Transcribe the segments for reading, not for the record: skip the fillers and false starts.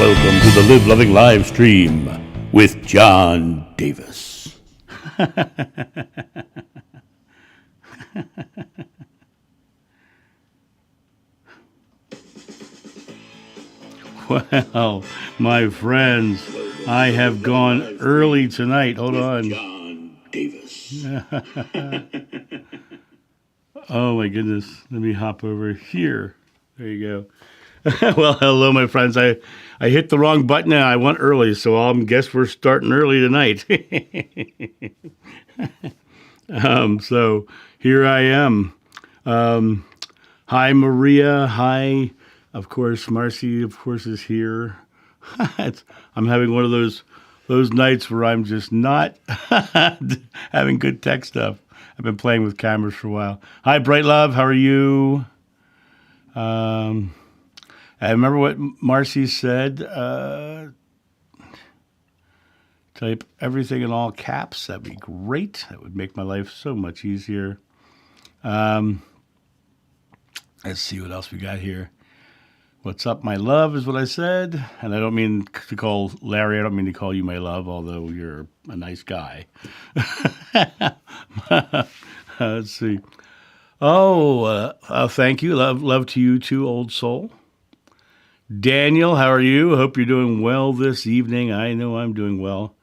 Welcome to the Live Loving live stream with John Davis. Well, my friends, I have gone early tonight. Hold on. John Davis. Oh my goodness. Let me hop over here. There you go. Well, hello, my friends. I hit the wrong button and I went early, so I guess we're starting early tonight. So here I am. Hi, Maria. Hi. Of course, Marcy, of course, is here. I'm having one of those nights where I'm just not having good tech stuff. I've been playing with cameras for a while. Hi, Bright Love. How are you? I remember what Marcy said. Type everything in all caps. That'd be great. That would make my life so much easier. Let's see what else we got here. What's up, my love, is what I said. And I don't mean to call Larry, I don't mean to call you my love, although you're a nice guy. Let's see. Thank you. Love to you too, old soul. Daniel, how are you? Hope you're doing well this evening. I know I'm doing well.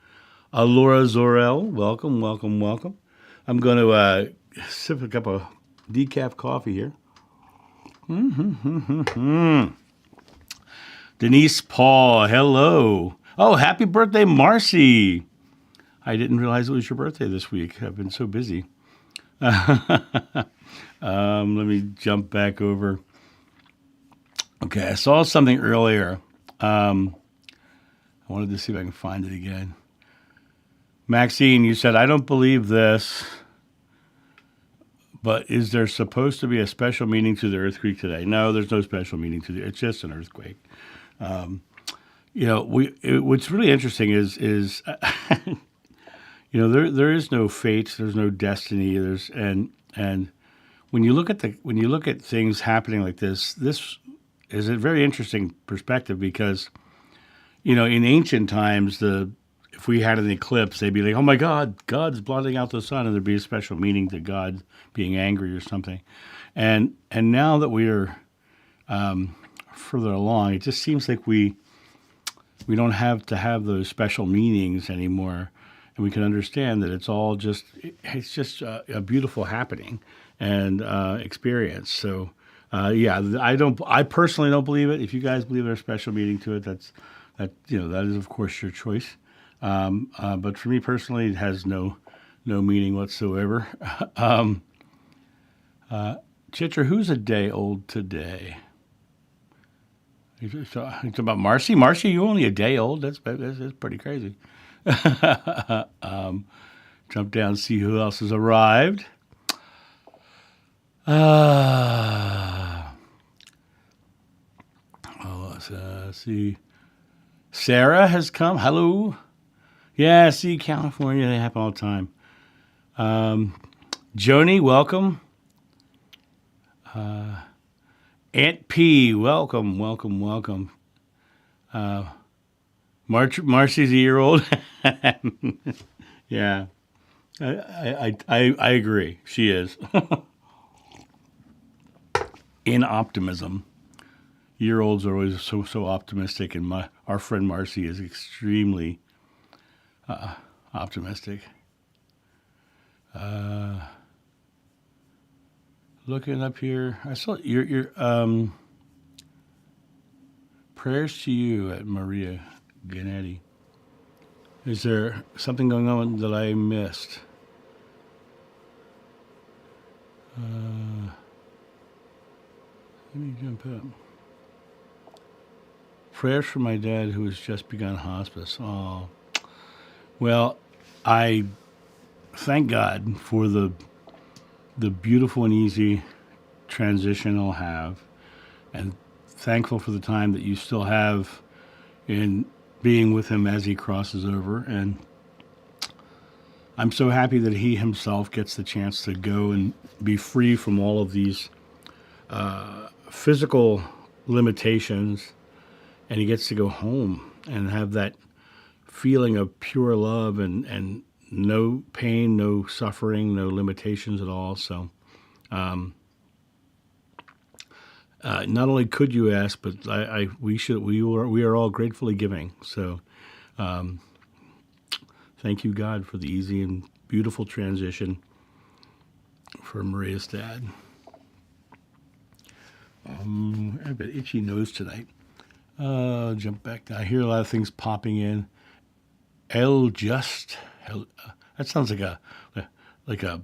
Laura Zorel, welcome, welcome, welcome. I'm going to sip a cup of decaf coffee here. Denise Paul, hello. Oh, happy birthday, Marcy. I didn't realize it was your birthday this week. I've been so busy. Let me jump back over. Okay, I saw something earlier. I wanted to see if I can find it again. Maxine, you said, I don't believe this, but is there supposed to be a special meaning to the earthquake today? No, there's no special meaning to it's just an earthquake. What's really interesting is there is no fate, there's no destiny, and when you look at things happening like this is a very interesting perspective because, in ancient times, if we had an eclipse, they'd be like, oh my God, God's blotting out the sun, and there'd be a special meaning to God being angry or something. And now that we are further along, it just seems like we don't have to have those special meanings anymore, and we can understand that it's just a beautiful happening and experience. So. I personally don't believe it. If you guys believe there's a special meaning to it, that is of course your choice. But for me personally, it has no meaning whatsoever. Chitra, who's a day old today? You talking about Marcy? Marcy, you only a day old? That's pretty crazy. Jump down, see who else has arrived. Let's see. Sarah has come. Hello. Yeah, see, California, they happen all the time. Joni, welcome. Aunt P, welcome, welcome, welcome. Marcy's a year old. Yeah, I agree. She is. In optimism. Year-olds are always so optimistic, and our friend Marcy is extremely optimistic. Looking up here, I saw your prayers to you at Maria Gennady. Is there something going on that I missed? Let me jump up. Prayers for my dad who has just begun hospice. Oh, well, I thank God for the beautiful and easy transition I'll have, and thankful for the time that you still have in being with him as he crosses over. And I'm so happy that he himself gets the chance to go and be free from all of these physical limitations and he gets to go home and have that feeling of pure love and no pain, no suffering, no limitations at all. So not only could you ask, but we are all gratefully giving. So thank you, God, for the easy and beautiful transition for Maria's dad. I have an itchy nose tonight. Jump back. I hear a lot of things popping in. That sounds like a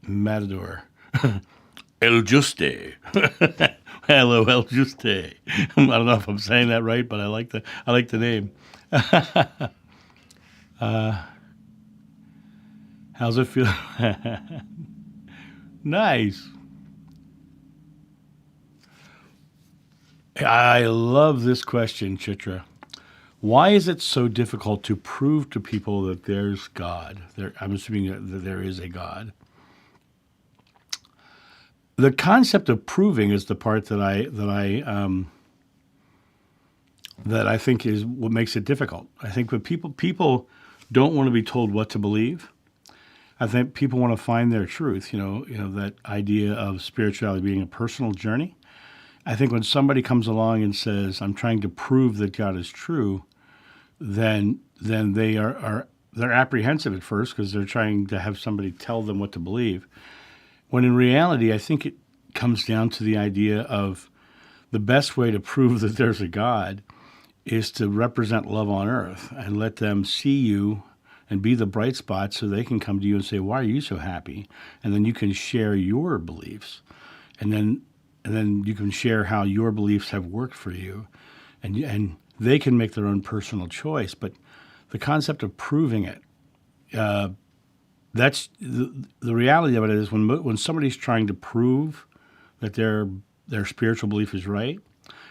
matador. El Juste. Hello, El Juste. I don't know if I'm saying that right, but I like the name. How's it feel? Nice. I love this question, Chitra. Why is it so difficult to prove to people that there's God? I'm assuming that there is a God. The concept of proving is the part that I think is what makes it difficult. I think when people don't want to be told what to believe. I think people want to find their truth. That idea of spirituality being a personal journey. I think when somebody comes along and says, "I'm trying to prove that God is true," then they're apprehensive at first because they're trying to have somebody tell them what to believe. When in reality, I think it comes down to the idea of the best way to prove that there's a God is to represent love on earth and let them see you and be the bright spot so they can come to you and say, "Why are you so happy?" And then you can share your beliefs. And then you can share how your beliefs have worked for you. And they can make their own personal choice. But the concept of proving it, that's the reality of it is when somebody's trying to prove that their spiritual belief is right,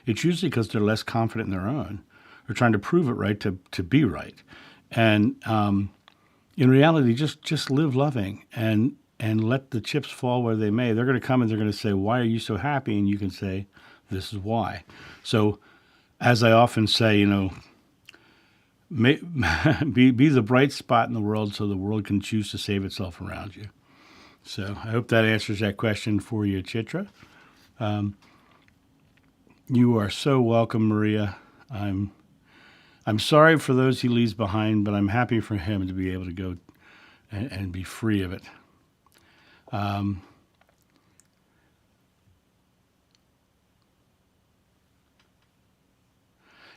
it's usually because they're less confident in their own. They're trying to prove it right to be right. And in reality, just live loving and let the chips fall where they may. They're going to come and they're going to say, "Why are you so happy?" And you can say, "This is why." So, as I often say, be the bright spot in the world so the world can choose to save itself around you. So I hope that answers that question for you, Chitra. You are so welcome, Maria. I'm sorry for those he leaves behind, but I'm happy for him to be able to go and be free of it.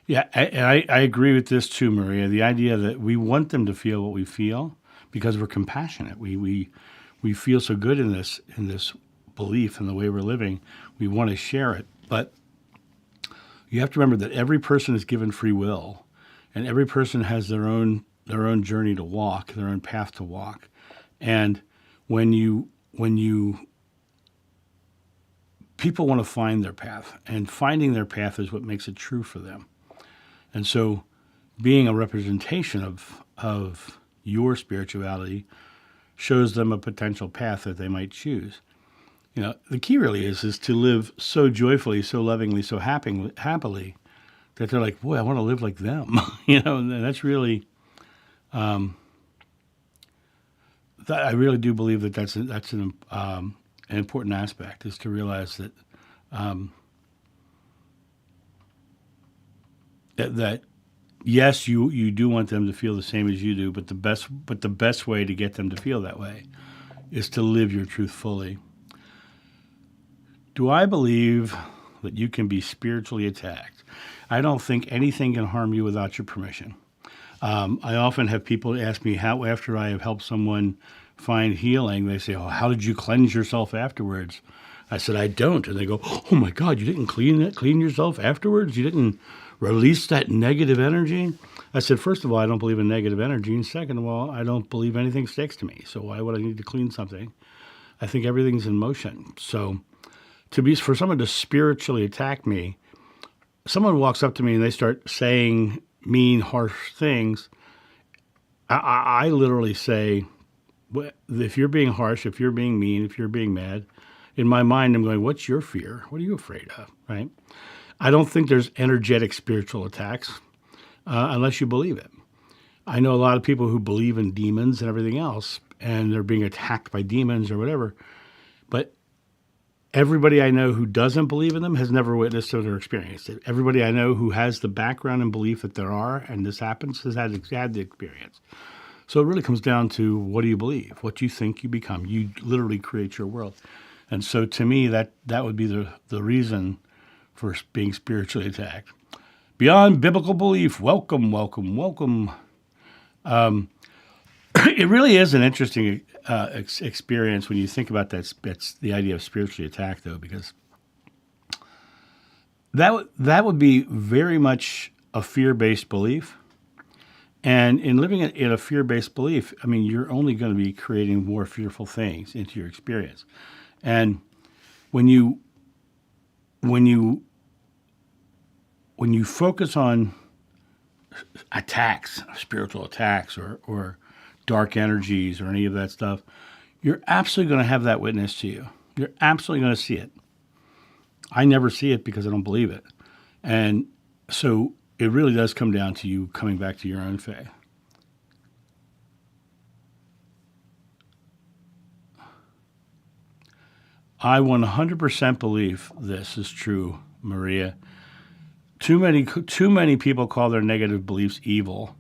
Yeah, I agree with this too, Maria. The idea that we want them to feel what we feel because we're compassionate. We feel so good in this belief and the way we're living. We want to share it, but you have to remember that every person is given free will, and every person has their own journey to walk, their own path to walk. And when you people want to find their path, and finding their path is what makes it true for them. And so being a representation of your spirituality shows them a potential path that they might choose. The key really is to live so joyfully, so lovingly, so happily that they're like, "Boy, I want to live like them." And that's really, I really do believe that's an important aspect, is to realize that that yes, you do want them to feel the same as you do, but the best way to get them to feel that way is to live your truth fully. Do I believe that you can be spiritually attacked? I don't think anything can harm you without your permission. I often have people ask me how, after I have helped someone find healing, they say, "Oh, how did you cleanse yourself afterwards?" I said, "I don't." And they go, "Oh my God, you didn't clean yourself afterwards? You didn't release that negative energy?" I said, "First of all, I don't believe in negative energy. And second of all, I don't believe anything sticks to me. So why would I need to clean something? I think everything's in motion." So for someone to spiritually attack me, someone walks up to me and they start saying mean, harsh things. I literally say, if you're being harsh, if you're being mean, if you're being mad, in my mind, I'm going, "What's your fear? What are you afraid of?" Right? I don't think there's energetic spiritual attacks unless you believe it. I know a lot of people who believe in demons and everything else, and they're being attacked by demons or whatever. But everybody I know who doesn't believe in them has never witnessed it or experienced it. Everybody I know who has the background and belief that there are and this happens has had the experience. So it really comes down to, what do you believe? What you think you become. You literally create your world. And so to me, that would be the reason for being spiritually attacked. Beyond biblical belief, welcome, welcome, welcome. It really is an interesting experience when you think about that. It's the idea of spiritually attacked, though, because that would be very much a fear-based belief. And in living in a fear-based belief, I mean, you're only going to be creating more fearful things into your experience. And when you focus on attacks, spiritual attacks, or dark energies, or any of that stuff, you're absolutely going to have that witness to you. You're absolutely going to see it. I never see it because I don't believe it. And so it really does come down to you coming back to your own faith. I 100% believe this is true, Maria. Too many people call their negative beliefs evil.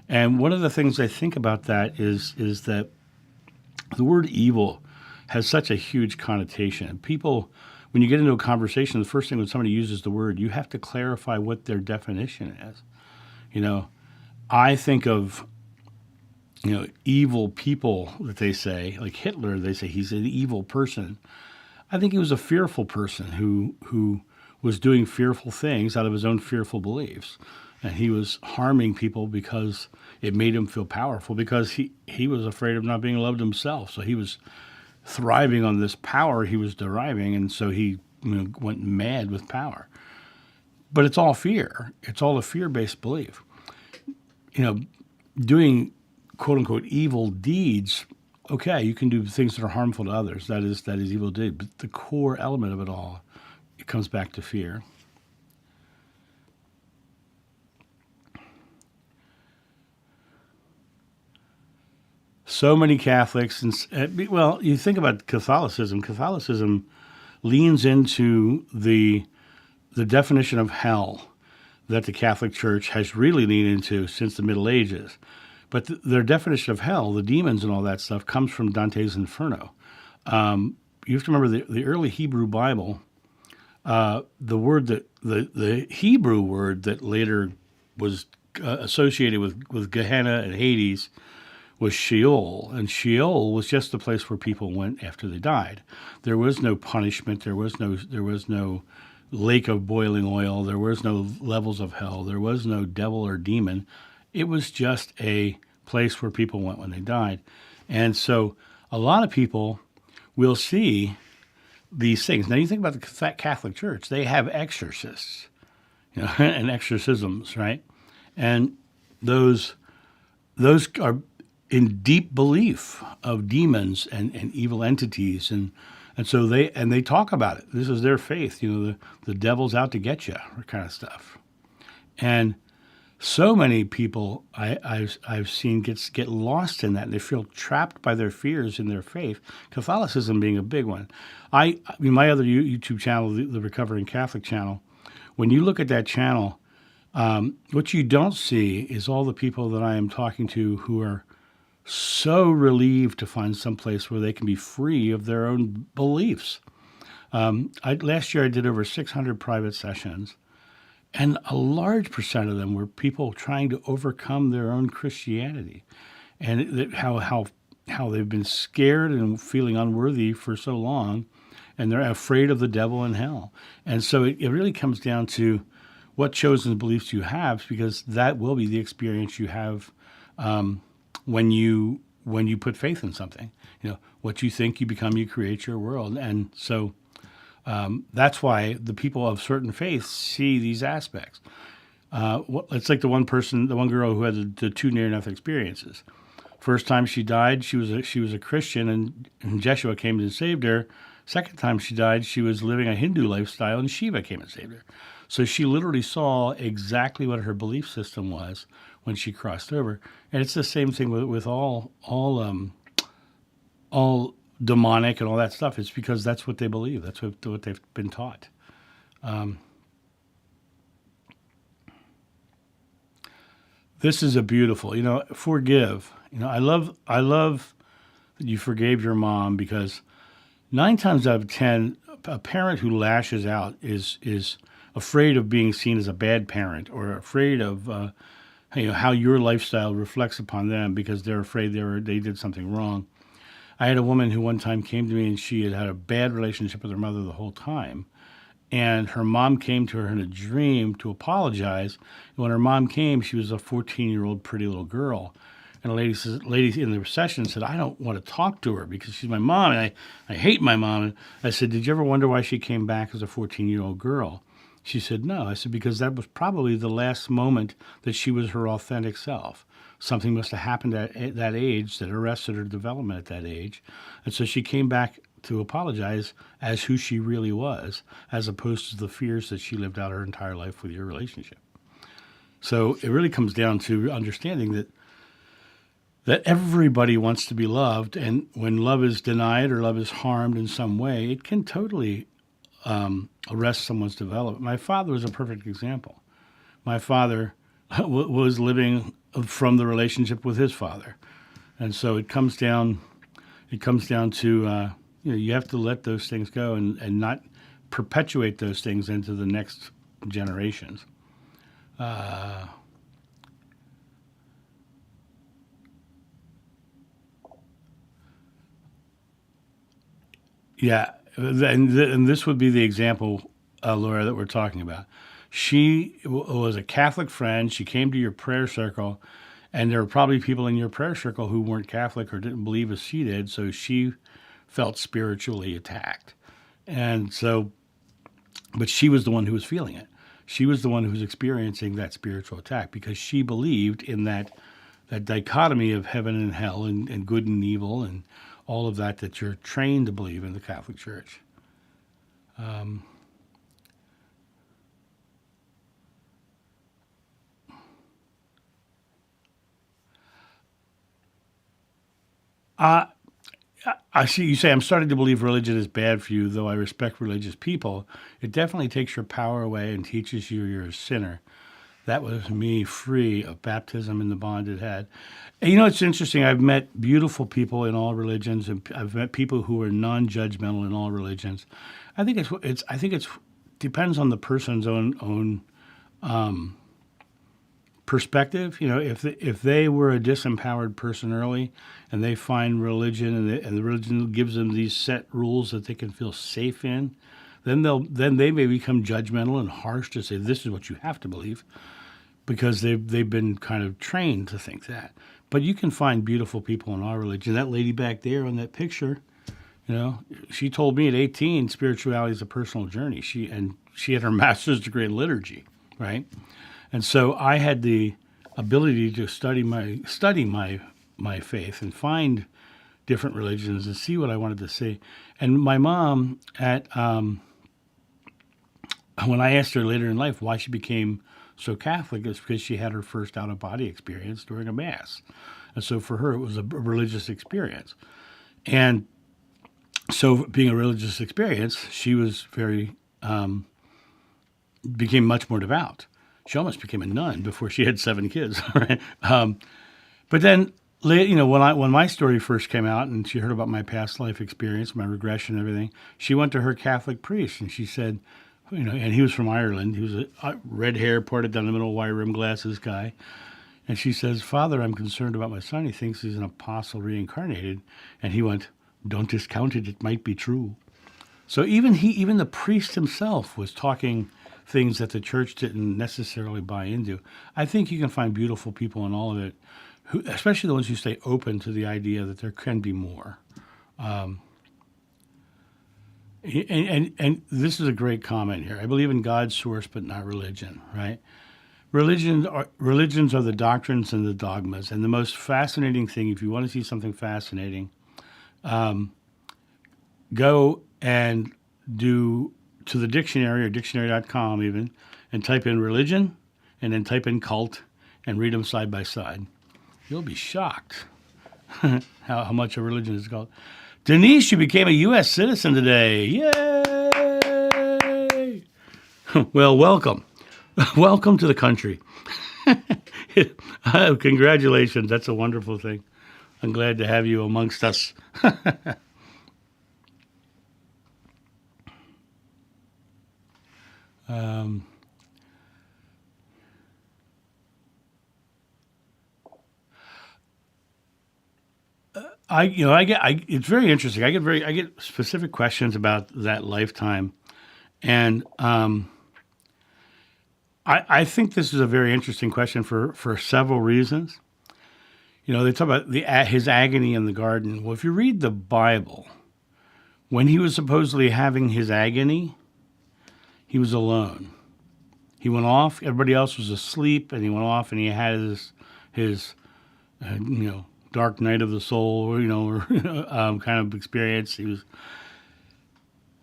And one of the things I think about that is that the word evil has such a huge connotation. People, when you get into a conversation, the first thing when somebody uses the word, you have to clarify what their definition is. I think of, evil people that they say, like Hitler, they say he's an evil person. I think he was a fearful person who was doing fearful things out of his own fearful beliefs. And he was harming people because it made him feel powerful, because he was afraid of not being loved himself. So he was thriving on this power he was deriving, and so he went mad with power. But it's all fear. It's all a fear-based belief. Doing quote-unquote evil deeds, okay, you can do things that are harmful to others. That is evil deed. But the core element of it all, it comes back to fear. So many Catholics, and you think about Catholicism. Catholicism leans into the definition of hell that the Catholic Church has really leaned into since the Middle Ages. But their definition of hell, the demons and all that stuff, comes from Dante's Inferno. You have to remember the early Hebrew Bible. The Hebrew word that later was associated with Gehenna and Hades was Sheol, and Sheol was just the place where people went after they died. There was no punishment. There was no lake of boiling oil. There was no levels of hell. There was no devil or demon. It was just a place where people went when they died. And so a lot of people will see these things. Now you think about the Catholic Church. They have exorcists, and exorcisms, right? And those are in deep belief of demons and evil entities, and so they talk about it. This is their faith, the devil's out to get you, kind of stuff. And so many people I've seen get lost in that, and they feel trapped by their fears in their faith. Catholicism being a big one. I mean, my other YouTube channel, the Recovering Catholic channel, when you look at that channel, what you don't see is all the people that I am talking to who are so relieved to find some place where they can be free of their own beliefs. Last year I did over 600 private sessions, and a large percent of them were people trying to overcome their own Christianity, and how they've been scared and feeling unworthy for so long, and they're afraid of the devil and hell. And so it really comes down to what chosen beliefs you have, because that will be the experience you have when you put faith in something. What you think you become, you create your world. And so that's why the people of certain faiths see these aspects. It's like the one girl who had the two near-death experiences. First time she died, she was a Christian, and Jeshua came and saved her. Second time she died, she was living a Hindu lifestyle, and Shiva came and saved her. So she literally saw exactly what her belief system was when she crossed over. And it's the same thing with all demonic and all that stuff. It's because that's what they believe. That's what they've been taught. This is a beautiful, forgive. I love that you forgave your mom, because 9 times out of 10, a parent who lashes out is afraid of being seen as a bad parent, or afraid of how your lifestyle reflects upon them, because they're afraid they did something wrong. I had a woman who one time came to me, and she had had a bad relationship with her mother the whole time. And her mom came to her in a dream to apologize. And when her mom came, she was a 14-year-old pretty little girl. And a lady in the session said, I don't want to talk to her because she's my mom, and I hate my mom. And I said, did you ever wonder why she came back as a 14-year-old girl? She said, no. I said, because that was probably the last moment that she was her authentic self. Something must have happened at that age that arrested her development at that age. And so she came back to apologize as who she really was, as opposed to the fears that she lived out her entire life with your relationship. So it really comes down to understanding that everybody wants to be loved, and when love is denied or love is harmed in some way, it can totally arrest someone's development. My father was a perfect example. My father was living from the relationship with his father, and so it comes down to you have to let those things go, and not perpetuate those things into the next generations. Yeah, and this would be the example, Laura, that we're talking about. She was a Catholic friend. She came to your prayer circle, and there were probably people in your prayer circle who weren't Catholic or didn't believe as she did, so she felt spiritually attacked. And so, but she was the one who was feeling it. She was the one who was experiencing that spiritual attack, because she believed in that dichotomy of heaven and hell, and good and evil, and all of that you're trained to believe in the Catholic Church. Um, I, I see you say, I'm starting to believe religion is bad for you, though I respect religious people. It definitely takes your power away and teaches you you're a sinner. That was me, free of baptism and the bond it had. And it's interesting. I've met beautiful people in all religions, and I've met people who are non-judgmental in all religions. I think it's depends on the person's own perspective. If they were a disempowered person early, and they find religion, and the religion gives them these set rules that they can feel safe in, then they may become judgmental and harsh to say this is what you have to believe, because they've been kind of trained to think that. But you can find beautiful people in our religion. That lady back there on that picture, she told me at 18, spirituality is a personal journey. She had her master's degree in liturgy, right? And so I had the ability to study my faith and find different religions and see what I wanted to see. And my mom, when I asked her later in life why she became so Catholic, it's because she had her first out of body experience during a mass. And so for her, it was a religious experience. And so, being a religious experience, she was became much more devout. She almost became a nun before she had 7 kids. Right? But then, when my story first came out, and she heard about my past life experience, my regression, and everything, she went to her Catholic priest, and she said, and he was from Ireland. He was a red hair, parted down the middle, wire rim glasses guy. And she says, Father, I'm concerned about my son. He thinks he's an apostle reincarnated. And he went, don't discount it. It might be true. So even the priest himself was talking things that the church didn't necessarily buy into. I think you can find beautiful people in all of it, especially the ones who stay open to the idea that there can be more. And this is a great comment here. I believe in God's source, but not religion, right? Religions are the doctrines and the dogmas. And the most fascinating thing, if you want to see something fascinating, go and do to the dictionary, or dictionary.com even, and type in religion and then type in cult and read them side by side. You'll be shocked how much a religion is called. Denise, you became a U.S. citizen today. Yay! Well, welcome. Welcome to the country. Congratulations. That's a wonderful thing. I'm glad to have you amongst us. It's very interesting. I get specific questions about that lifetime, and I think this is a very interesting question for several reasons. They talk about his agony in the garden. Well, if you read the Bible, when he was supposedly having his agony, he was alone. He went off. Everybody else was asleep, and he went off, and he had his dark night of the soul, or kind of experience.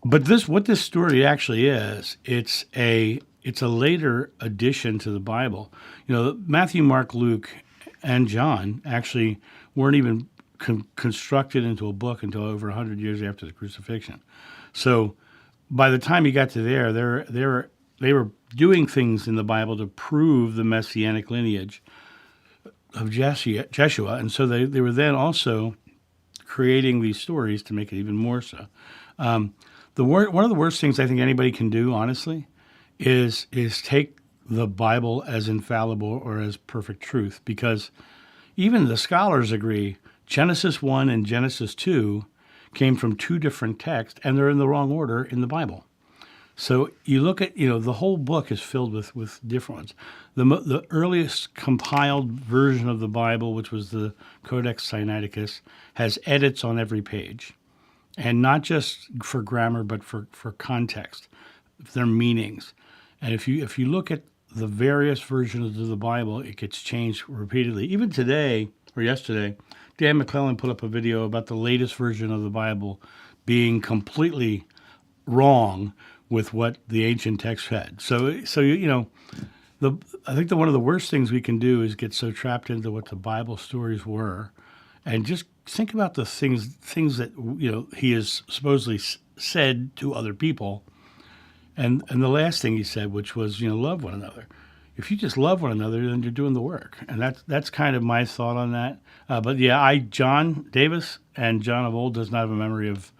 But what this story actually is, it's a later addition to the Bible. Matthew, Mark, Luke, and John actually weren't even constructed into a book until over 100 years after the crucifixion. So by the time you got to there, they were doing things in the Bible to prove the messianic lineage of Jeshua, and so they were then also creating these stories to make it even more so. One of the worst things I think anybody can do, honestly, is take the Bible as infallible or as perfect truth, because even the scholars agree Genesis 1 and Genesis 2 came from two different texts, and they're in the wrong order in the Bible. So you look at, the whole book is filled with different ones. The earliest compiled version of the Bible, which was the Codex Sinaiticus, has edits on every page. And not just for grammar, but for context, their meanings. And if you look at the various versions of the Bible, it gets changed repeatedly. Even today, or yesterday, Dan McClellan put up a video about the latest version of the Bible being completely wrong with what the ancient text had. So I think that one of the worst things we can do is get so trapped into what the Bible stories were, and just think about the things that he has supposedly said to other people, and the last thing he said, which was love one another. If you just love one another, then you're doing the work, and that's kind of my thought on that. But yeah, John Davis and John of old does not have a memory of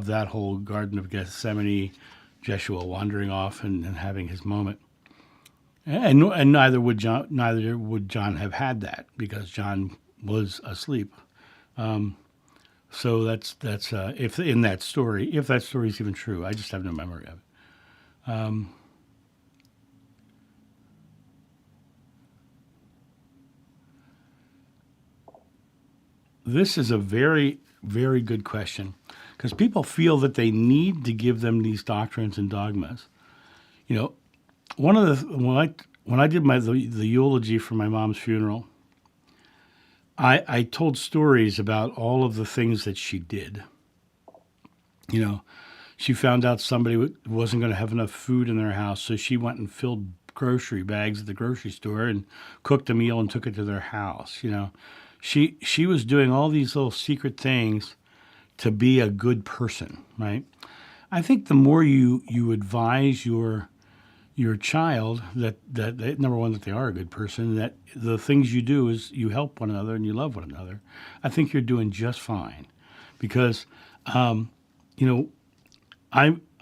that whole Garden of Gethsemane, Jeshua wandering off and having his moment, and neither would John have had that, because John was asleep. So that's if in that story, if that story is even true, I just have no memory of it. This is a very, very good question, because people feel that they need to give them these doctrines and dogmas. One of the when I did the eulogy for my mom's funeral, I told stories about all of the things that she did. She found out somebody wasn't going to have enough food in their house, so she went and filled grocery bags at the grocery store and cooked a meal and took it to their house. She was doing all these little secret things to be a good person, right? I think the more you advise your child that number one, that they are a good person, that the things you do is you help one another and you love one another, I think you're doing just fine. Because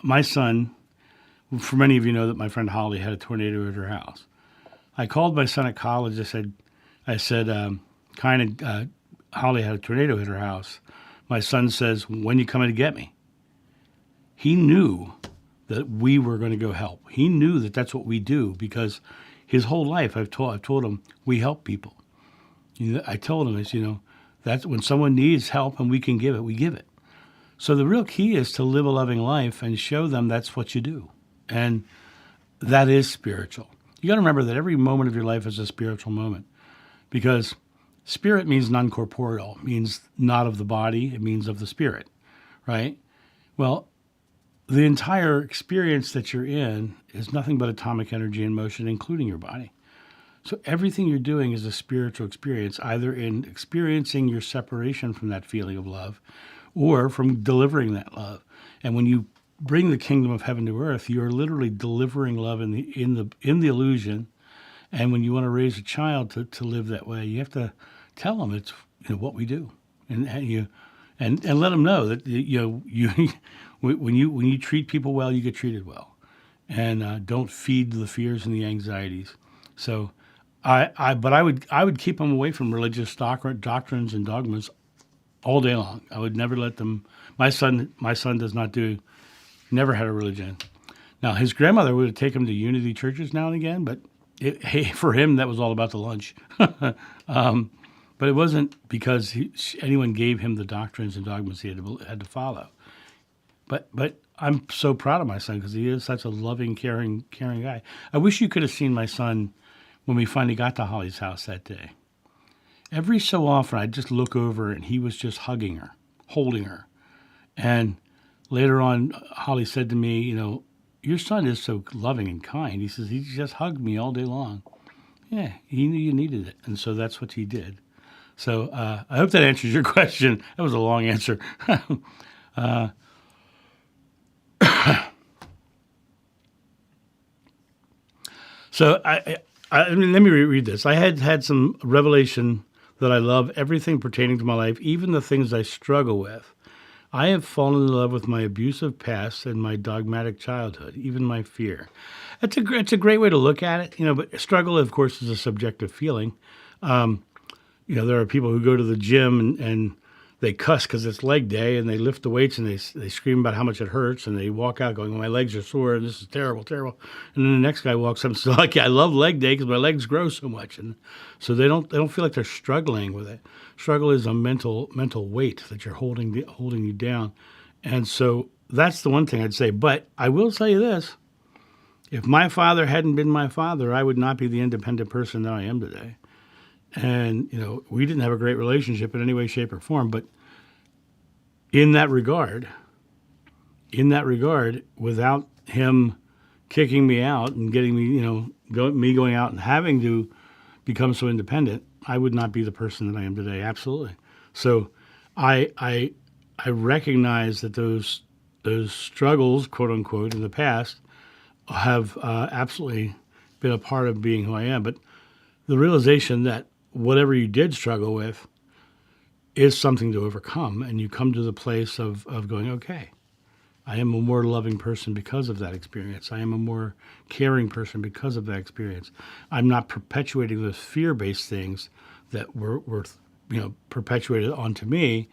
my son, for many of you know that my friend Holly had a tornado at her house. I called my son at college. I said, Holly had a tornado hit her house. My son says, when you coming to get me? He knew that we were going to go help. He knew that that's what we do, because his whole life I've told him we help people. I told him, that's when someone needs help and we can give it, we give it. So the real key is to live a loving life and show them that's what you do. And that is spiritual. You got to remember that every moment of your life is a spiritual moment, because spirit means non-corporeal, means not of the body, it means of the spirit, right? Well, the entire experience that you're in is nothing but atomic energy in motion, including your body. So everything you're doing is a spiritual experience, either in experiencing your separation from that feeling of love or from delivering that love. And when you bring the kingdom of heaven to earth, you're literally delivering love in the illusion. And when you want to raise a child to live that way, you have to tell them it's what we do, and let them know that you when you treat people well, you get treated well, and don't feed the fears and the anxieties. So, but I would keep them away from religious doctrines and dogmas all day long. I would never let them. My son does not do. Never had a religion. Now his grandmother would take him to unity churches now and again, but for him that was all about the lunch. But it wasn't because anyone gave him the doctrines and dogmas he had to follow. But I'm so proud of my son because he is such a loving, caring guy. I wish you could have seen my son when we finally got to Holly's house that day. Every so often, I'd just look over and he was just hugging her, holding her. And later on, Holly said to me, your son is so loving and kind. He says, he just hugged me all day long. Yeah, he knew you needed it. And so that's what he did. So I hope that answers your question. That was a long answer. So let me reread this. I had some revelation that I love everything pertaining to my life, even the things I struggle with. I have fallen in love with my abusive past and my dogmatic childhood, even my fear. It's a great way to look at it, but struggle, of course, is a subjective feeling. There are people who go to the gym and they cuss because it's leg day and they lift the weights and they scream about how much it hurts and they walk out going, my legs are sore and this is terrible, terrible. And then the next guy walks up and says, I love leg day because my legs grow so much. And so they don't feel like they're struggling with it. Struggle is a mental weight that you're holding you down. And so that's the one thing I'd say. But I will say this. If my father hadn't been my father, I would not be the independent person that I am today. And, we didn't have a great relationship in any way, shape, or form. But in that regard, without him kicking me out and getting me, going out and having to become so independent, I would not be the person that I am today. Absolutely. So I recognize that those struggles, quote unquote, in the past have absolutely been a part of being who I am. But the realization that whatever you did struggle with is something to overcome, and you come to the place of going, okay, I am a more loving person because of that experience. I am a more caring person because of that experience. I'm not perpetuating those fear-based things that were perpetuated onto me.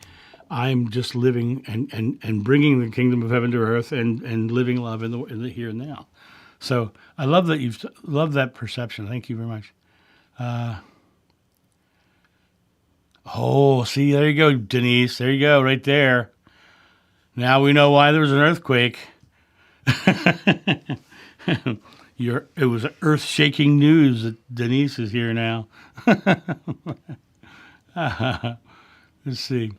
I'm just living and bringing the kingdom of heaven to earth and living love in the here and now. So I love that you've loved that perception. Thank you very much. See, there you go, Denise. There you go, right there. Now we know why there was an earthquake. It was earth-shaking news that Denise is here now. Let's see.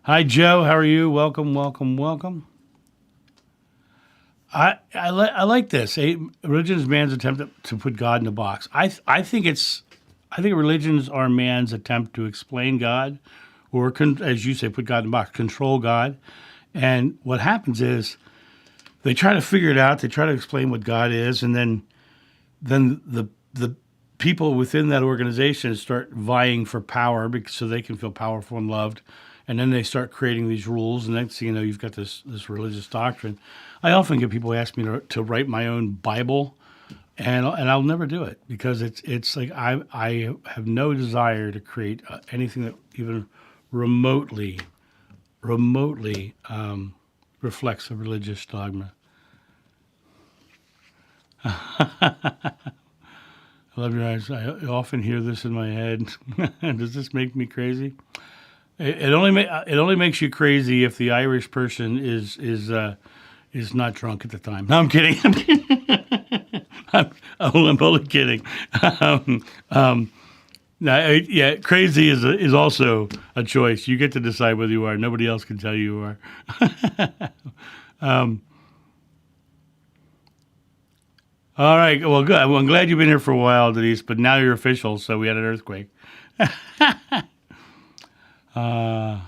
Hi, Joe. How are you? Welcome, welcome, welcome. I like this. Religion is man's attempt to put God in a box. I think religions are man's attempt to explain God, or as you say, put God in a box, control God. And what happens is they try to figure it out. They try to explain what God is, and then the people within that organization start vying for power so they can feel powerful and loved. And then they start creating these rules, and next thing you know, you've got this religious doctrine. I often get people ask me to write my own Bible, and I'll never do it because it's like I have no desire to create anything that even remotely reflects a religious dogma. I love your eyes. I often hear this in my head. Does this make me crazy? It only makes you crazy if the Irish person is not drunk at the time. No, I'm kidding. I'm only kidding. Crazy is also a choice. You get to decide whether you are. Nobody else can tell you are. All right. Well, good. Well, I'm glad you've been here for a while, Denise. But now you're official. So we had an earthquake. Uh,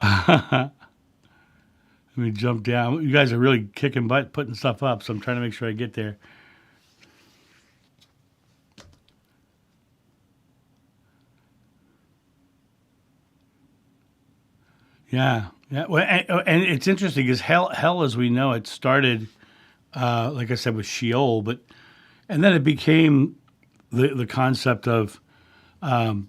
let me jump down. You guys are really kicking butt, putting stuff up. So I'm trying to make sure I get there. Yeah. Yeah. Well, and it's interesting because hell, as we know it, started, like I said, with Sheol, but and then it became the concept of the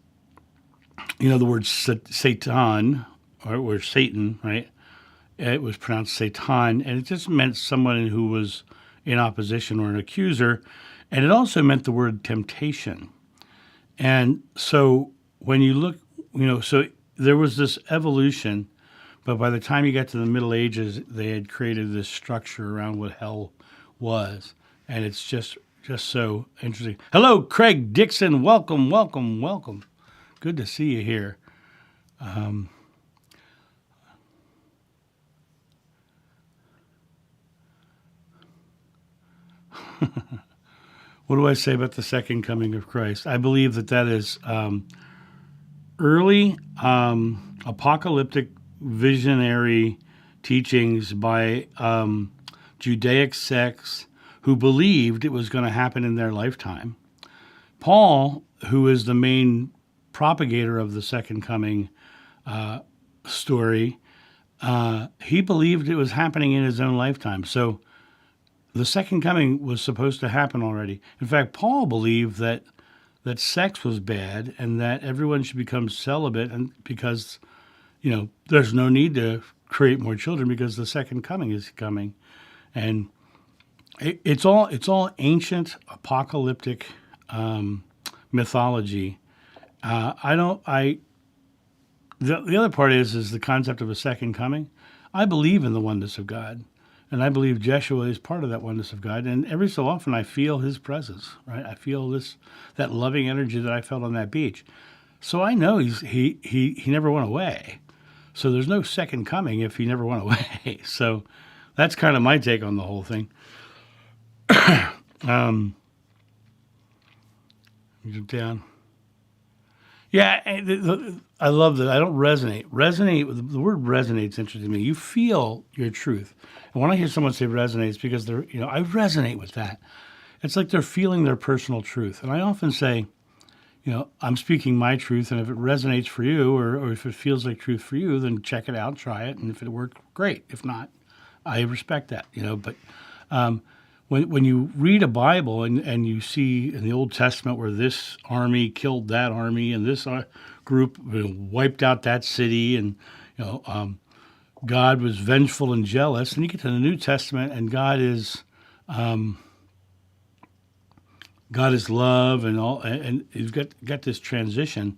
word Satan or Satan, right? It was pronounced Satan, and it just meant someone who was in opposition or an accuser, and it also meant the word temptation. And so when you look, so there was this evolution, but by the time you got to the Middle Ages, they had created this structure around what hell was, and it's just so interesting. Hello, Craig Dixon. Welcome, welcome, welcome. Good to see you here. Um, what do I say about the second coming of Christ? I believe that is early apocalyptic visionary teachings by Judaic sects who believed it was going to happen in their lifetime. Paul, who is the main propagator of the second coming story, he believed it was happening in his own lifetime. So the second coming was supposed to happen already. In fact, Paul believed that sex was bad and that everyone should become celibate, and because there's no need to create more children because the second coming is coming, and it's all ancient apocalyptic mythology. I don't I the other part is the concept of a second coming. I believe in the oneness of God. And I believe Jeshua is part of that oneness of God. And every so often I feel his presence, right? I feel that loving energy that I felt on that beach. So I know he never went away. So there's no second coming if he never went away. So that's kind of my take on the whole thing. Um, down. Yeah, I love that. I don't resonate. The word resonates interesting to me. You feel your truth. And when I hear someone say resonates, because I resonate with that. It's like they're feeling their personal truth. And I often say, I'm speaking my truth, and if it resonates for you, or if it feels like truth for you, then check it out, try it, and if it worked, great. If not, I respect that. But um, when you read a Bible and you see in the Old Testament where this army killed that army and this group wiped out that city, and you know God was vengeful and jealous, and you get to the New Testament and God is love, and all, and you've got this transition.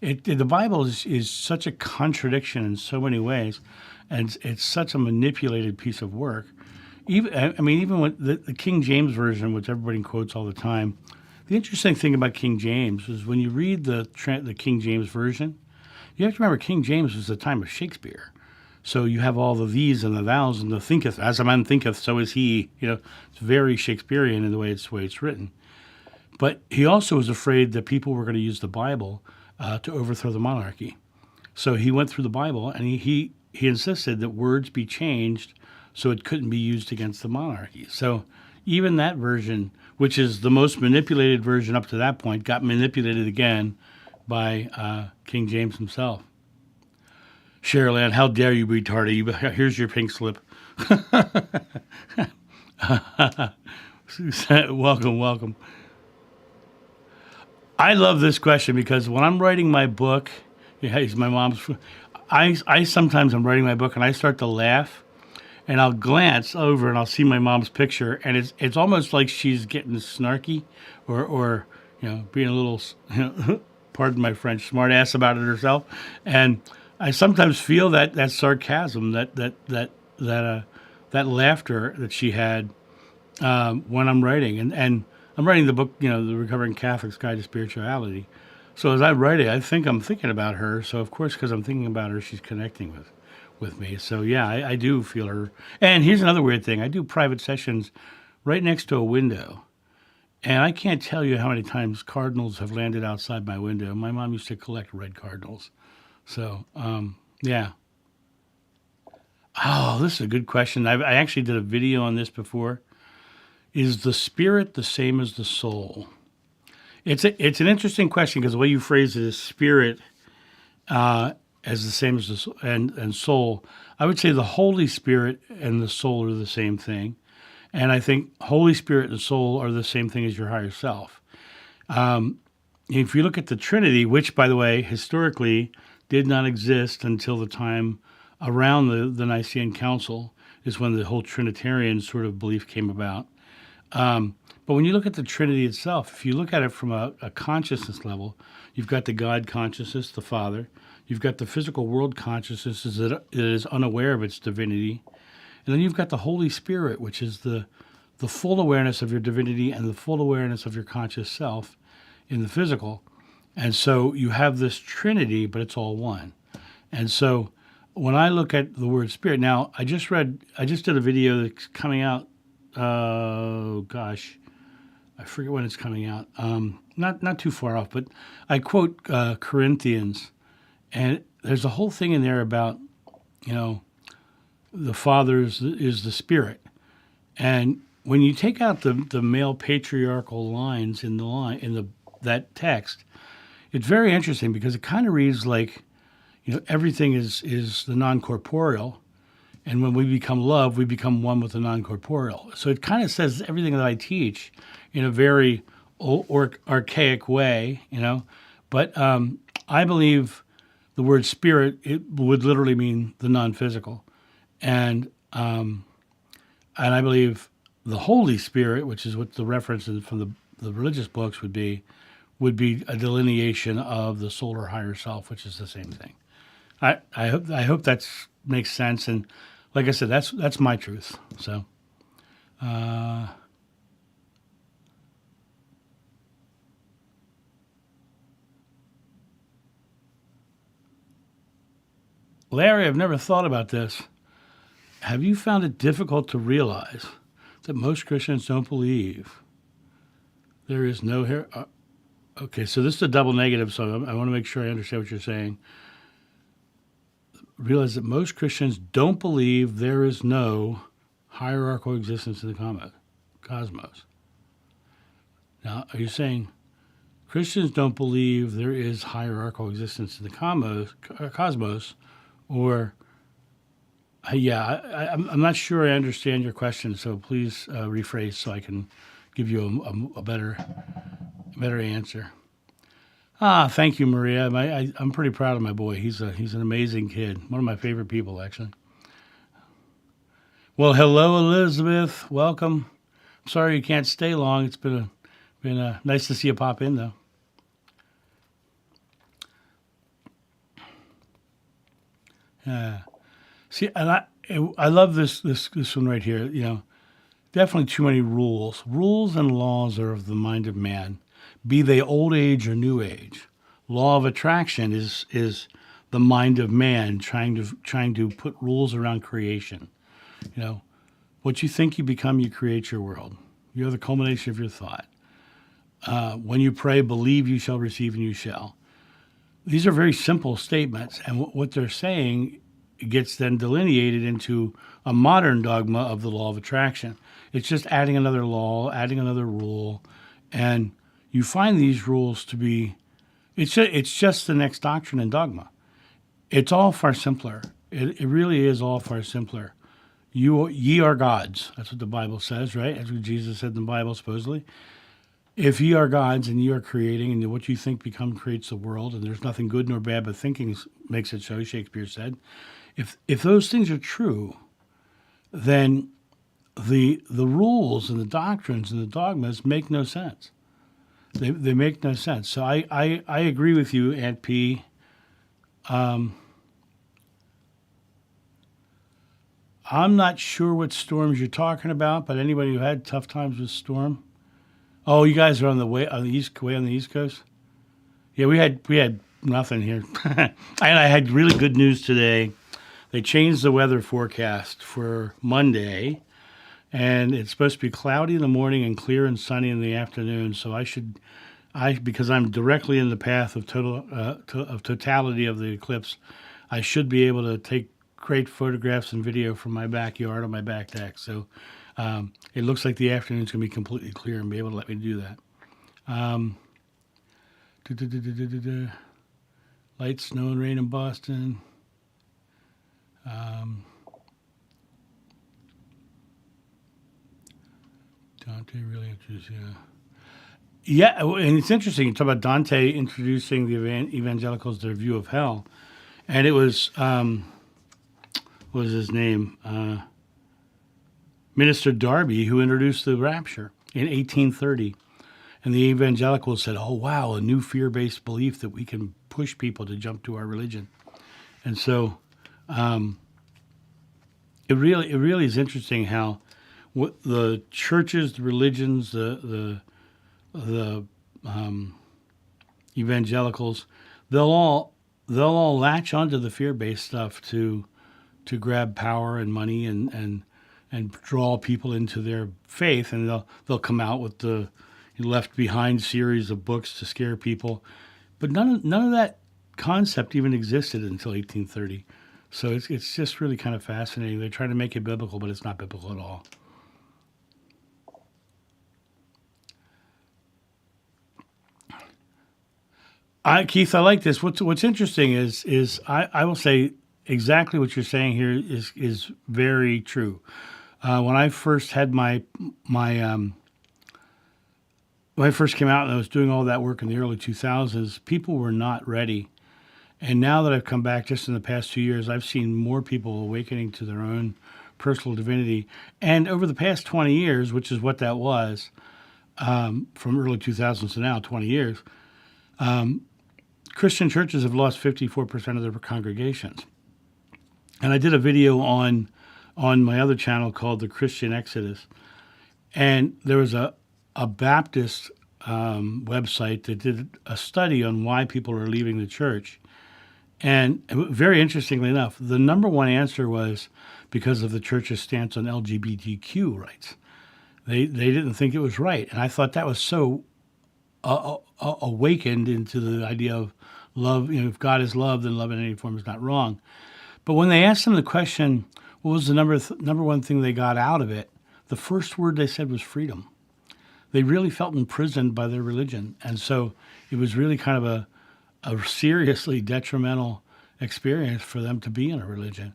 The Bible is such a contradiction in so many ways, and it's such a manipulated piece of work. Even when the King James version, which everybody quotes all the time, the interesting thing about King James is when you read the King James version, you have to remember King James was the time of Shakespeare. So you have all the these and the thous and the thinketh, as a man thinketh, so is he. It's very Shakespearean in the way it's written. But he also was afraid that people were going to use the Bible to overthrow the monarchy. So he went through the Bible and he insisted that words be changed so it couldn't be used against the monarchy. So even that version, which is the most manipulated version up to that point, got manipulated again by King James himself. Cheryl Ann, how dare you be tardy? Here's your pink slip. Welcome, welcome. I love this question because when I'm writing my book, yeah, it's my mom's. I sometimes I'm writing my book and I start to laugh, and I'll glance over and I'll see my mom's picture, and it's almost like she's getting snarky, or being a little, pardon my French, smart ass about it herself, and I sometimes feel that sarcasm, that laughter that she had when I'm writing, and I'm writing the book, The Recovering Catholic's Guide to Spirituality. So as I write it, I think I'm thinking about her. So of course, because I'm thinking about her, she's connecting with with me. So yeah, I do feel her. And here's another weird thing: I do private sessions right next to a window, and I can't tell you how many times cardinals have landed outside my window. My mom used to collect red cardinals. So yeah. Oh, this is a good question. I actually did a video on this before. Is the spirit the same as the soul? It's an interesting question because the way you phrase it is spirit as the same as the and soul. I would say the Holy Spirit and the soul are the same thing, and I think Holy Spirit and soul are the same thing as your higher self. If you look at the Trinity, which by the way historically did not exist until the time around the Nicene Council, is when the whole Trinitarian sort of belief came about. But when you look at the Trinity itself, if you look at it from a consciousness level, you've got the God consciousness, the Father. You've got the physical world consciousness that it is unaware of its divinity. And then you've got the Holy Spirit, which is the full awareness of your divinity and the full awareness of your conscious self in the physical. And so you have this Trinity, but it's all one. And so when I look at the word spirit, now I just did a video that's coming out, I forget when it's coming out. Not too far off, but I quote Corinthians, and there's a whole thing in there about, the Father is the Spirit, and when you take out the male patriarchal lines in that text, it's very interesting because it kind of reads like, everything is the non-corporeal. And when we become love, we become one with the non-corporeal. So it kind of says everything that I teach in a very archaic way, But I believe the word spirit, it would literally mean the non-physical. And I believe the Holy Spirit, which is what the references from the religious books would be a delineation of the soul or higher self, which is the same thing. I hope that makes sense. And like I said, that's my truth. So, Larry, I've never thought about this. Have you found it difficult to realize that most Christians don't believe there is no here? Okay, so this is a double negative, so I want to make sure I understand what you're saying. Realize that most Christians don't believe there is no hierarchical existence in the cosmos. Now, are you saying Christians don't believe there is hierarchical existence in the cosmos, or I'm not sure I understand your question, so please rephrase so I can give you a better answer. Thank you, Maria. I'm pretty proud of my boy. He's an amazing kid. One of my favorite people, actually. Well, hello, Elizabeth. Welcome. I'm sorry you can't stay long. It's been nice to see you pop in, though. See, and I love this one right here. Definitely too many rules. Rules and laws are of the mind of man, be they old age or new age. Law of attraction is the mind of man trying to put rules around creation. What you think you become, you create your world. You're the culmination of your thought. When you pray, believe you shall receive and you shall. These are very simple statements, and what they're saying gets then delineated into a modern dogma of the law of attraction. It's just adding another law, adding another rule, and you find these rules to be, it's just the next doctrine and dogma. It's all far simpler. It really is all far simpler. Ye are gods. That's what the Bible says, right? That's what Jesus said in the Bible, supposedly. If ye are gods and ye are creating, and what you think creates the world, and there's nothing good nor bad, but thinking makes it so, Shakespeare said. If those things are true, then the rules and the doctrines and the dogmas make no sense. They make no sense. So I agree with you, Aunt P. I'm not sure what storms you're talking about, but anybody who had tough times with storm. Oh, you guys are on the East Coast. Yeah, we had nothing here, and I had really good news today. they changed the weather forecast for Monday, and it's supposed to be cloudy in the morning and clear and sunny in the afternoon. So because I'm directly in the path of totality of the eclipse, I should be able to take great photographs and video from my backyard on my back deck. So it looks like the afternoon's going to be completely clear and be able to let me do that. Light snow and rain in Boston. Dante really introduced, yeah. Yeah, and it's interesting. You talk about Dante introducing the evangelicals to their view of hell. And it was, what was his name? Minister Darby, who introduced the rapture in 1830. And the evangelicals said, oh, wow, a new fear-based belief that we can push people to jump to our religion. And so it really is interesting how what the churches, the religions, the evangelicals, they'll all latch onto the fear-based stuff to grab power and money and draw people into their faith, and they'll come out with the Left Behind series of books to scare people, but none of that concept even existed until 1830. So it's just really kind of fascinating. They're trying to make it biblical, but it's not biblical at all. Keith, I like this. What's interesting is I will say exactly what you're saying here is very true. When I first had when I first came out and I was doing all that work in the early 2000s, people were not ready. And now that I've come back just in the past 2 years, I've seen more people awakening to their own personal divinity. And over the past 20 years, which is what that was, from early 2000s to now, 20 years, Christian churches have lost 54% of their congregations. And I did a video on my other channel called The Christian Exodus. And there was a Baptist website that did a study on why people are leaving the church. And very interestingly enough, the number one answer was because of the church's stance on LGBTQ rights. They didn't think it was right. And I thought that was so awakened into the idea of love. You know, if God is love, then love in any form is not wrong. But when they asked them the question, what was the number one thing they got out of it, the first word they said was freedom. They really felt imprisoned by their religion. And so it was really kind of a seriously detrimental experience for them to be in a religion.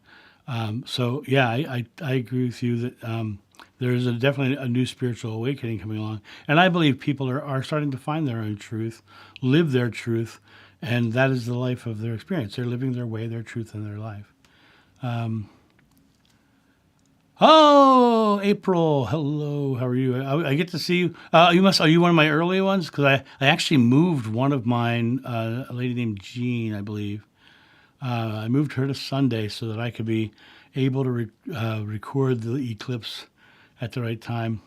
So yeah, I agree with you that there is definitely a new spiritual awakening coming along. And I believe people are starting to find their own truth, live their truth, and that is the life of their experience. They're living their way, their truth, and their life. Oh, April, hello, how are you? I get to see you. Are you one of my early ones? Because I actually moved one of mine, a lady named Jhon, I believe. I moved her to Sunday so that I could be able to record the eclipse at the right time.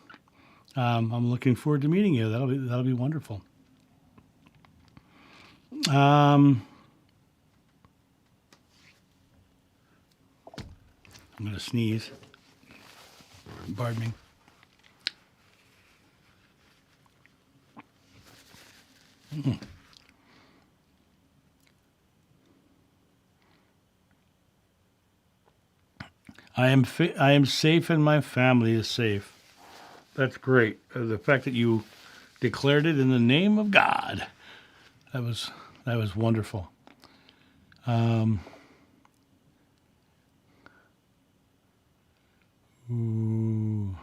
I'm looking forward to meeting you. That'll be wonderful. I'm going to sneeze. Pardon me. I am safe and my family is safe. That's great. The fact that you declared it in the name of God. That was wonderful. Ooh.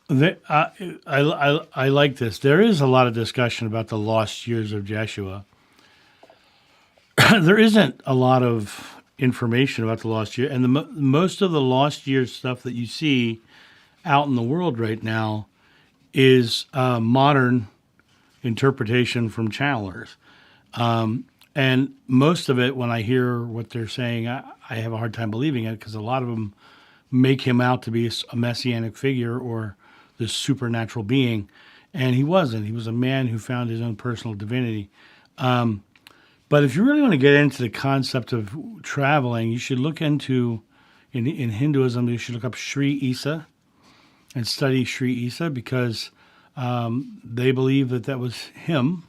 I like this. There is a lot of discussion about the lost years of Jeshua. There isn't a lot of information about the lost year, and most of the lost years stuff that you see out in the world right now is modern interpretation from channelers. And most of it, when I hear what they're saying, I have a hard time believing it because a lot of them make him out to be a messianic figure or this supernatural being. And he wasn't. He was a man who found his own personal divinity. But if you really want to get into the concept of traveling, you should look into, in Hinduism, you should look up Sri Isa and study Sri Isa because they believe that that was him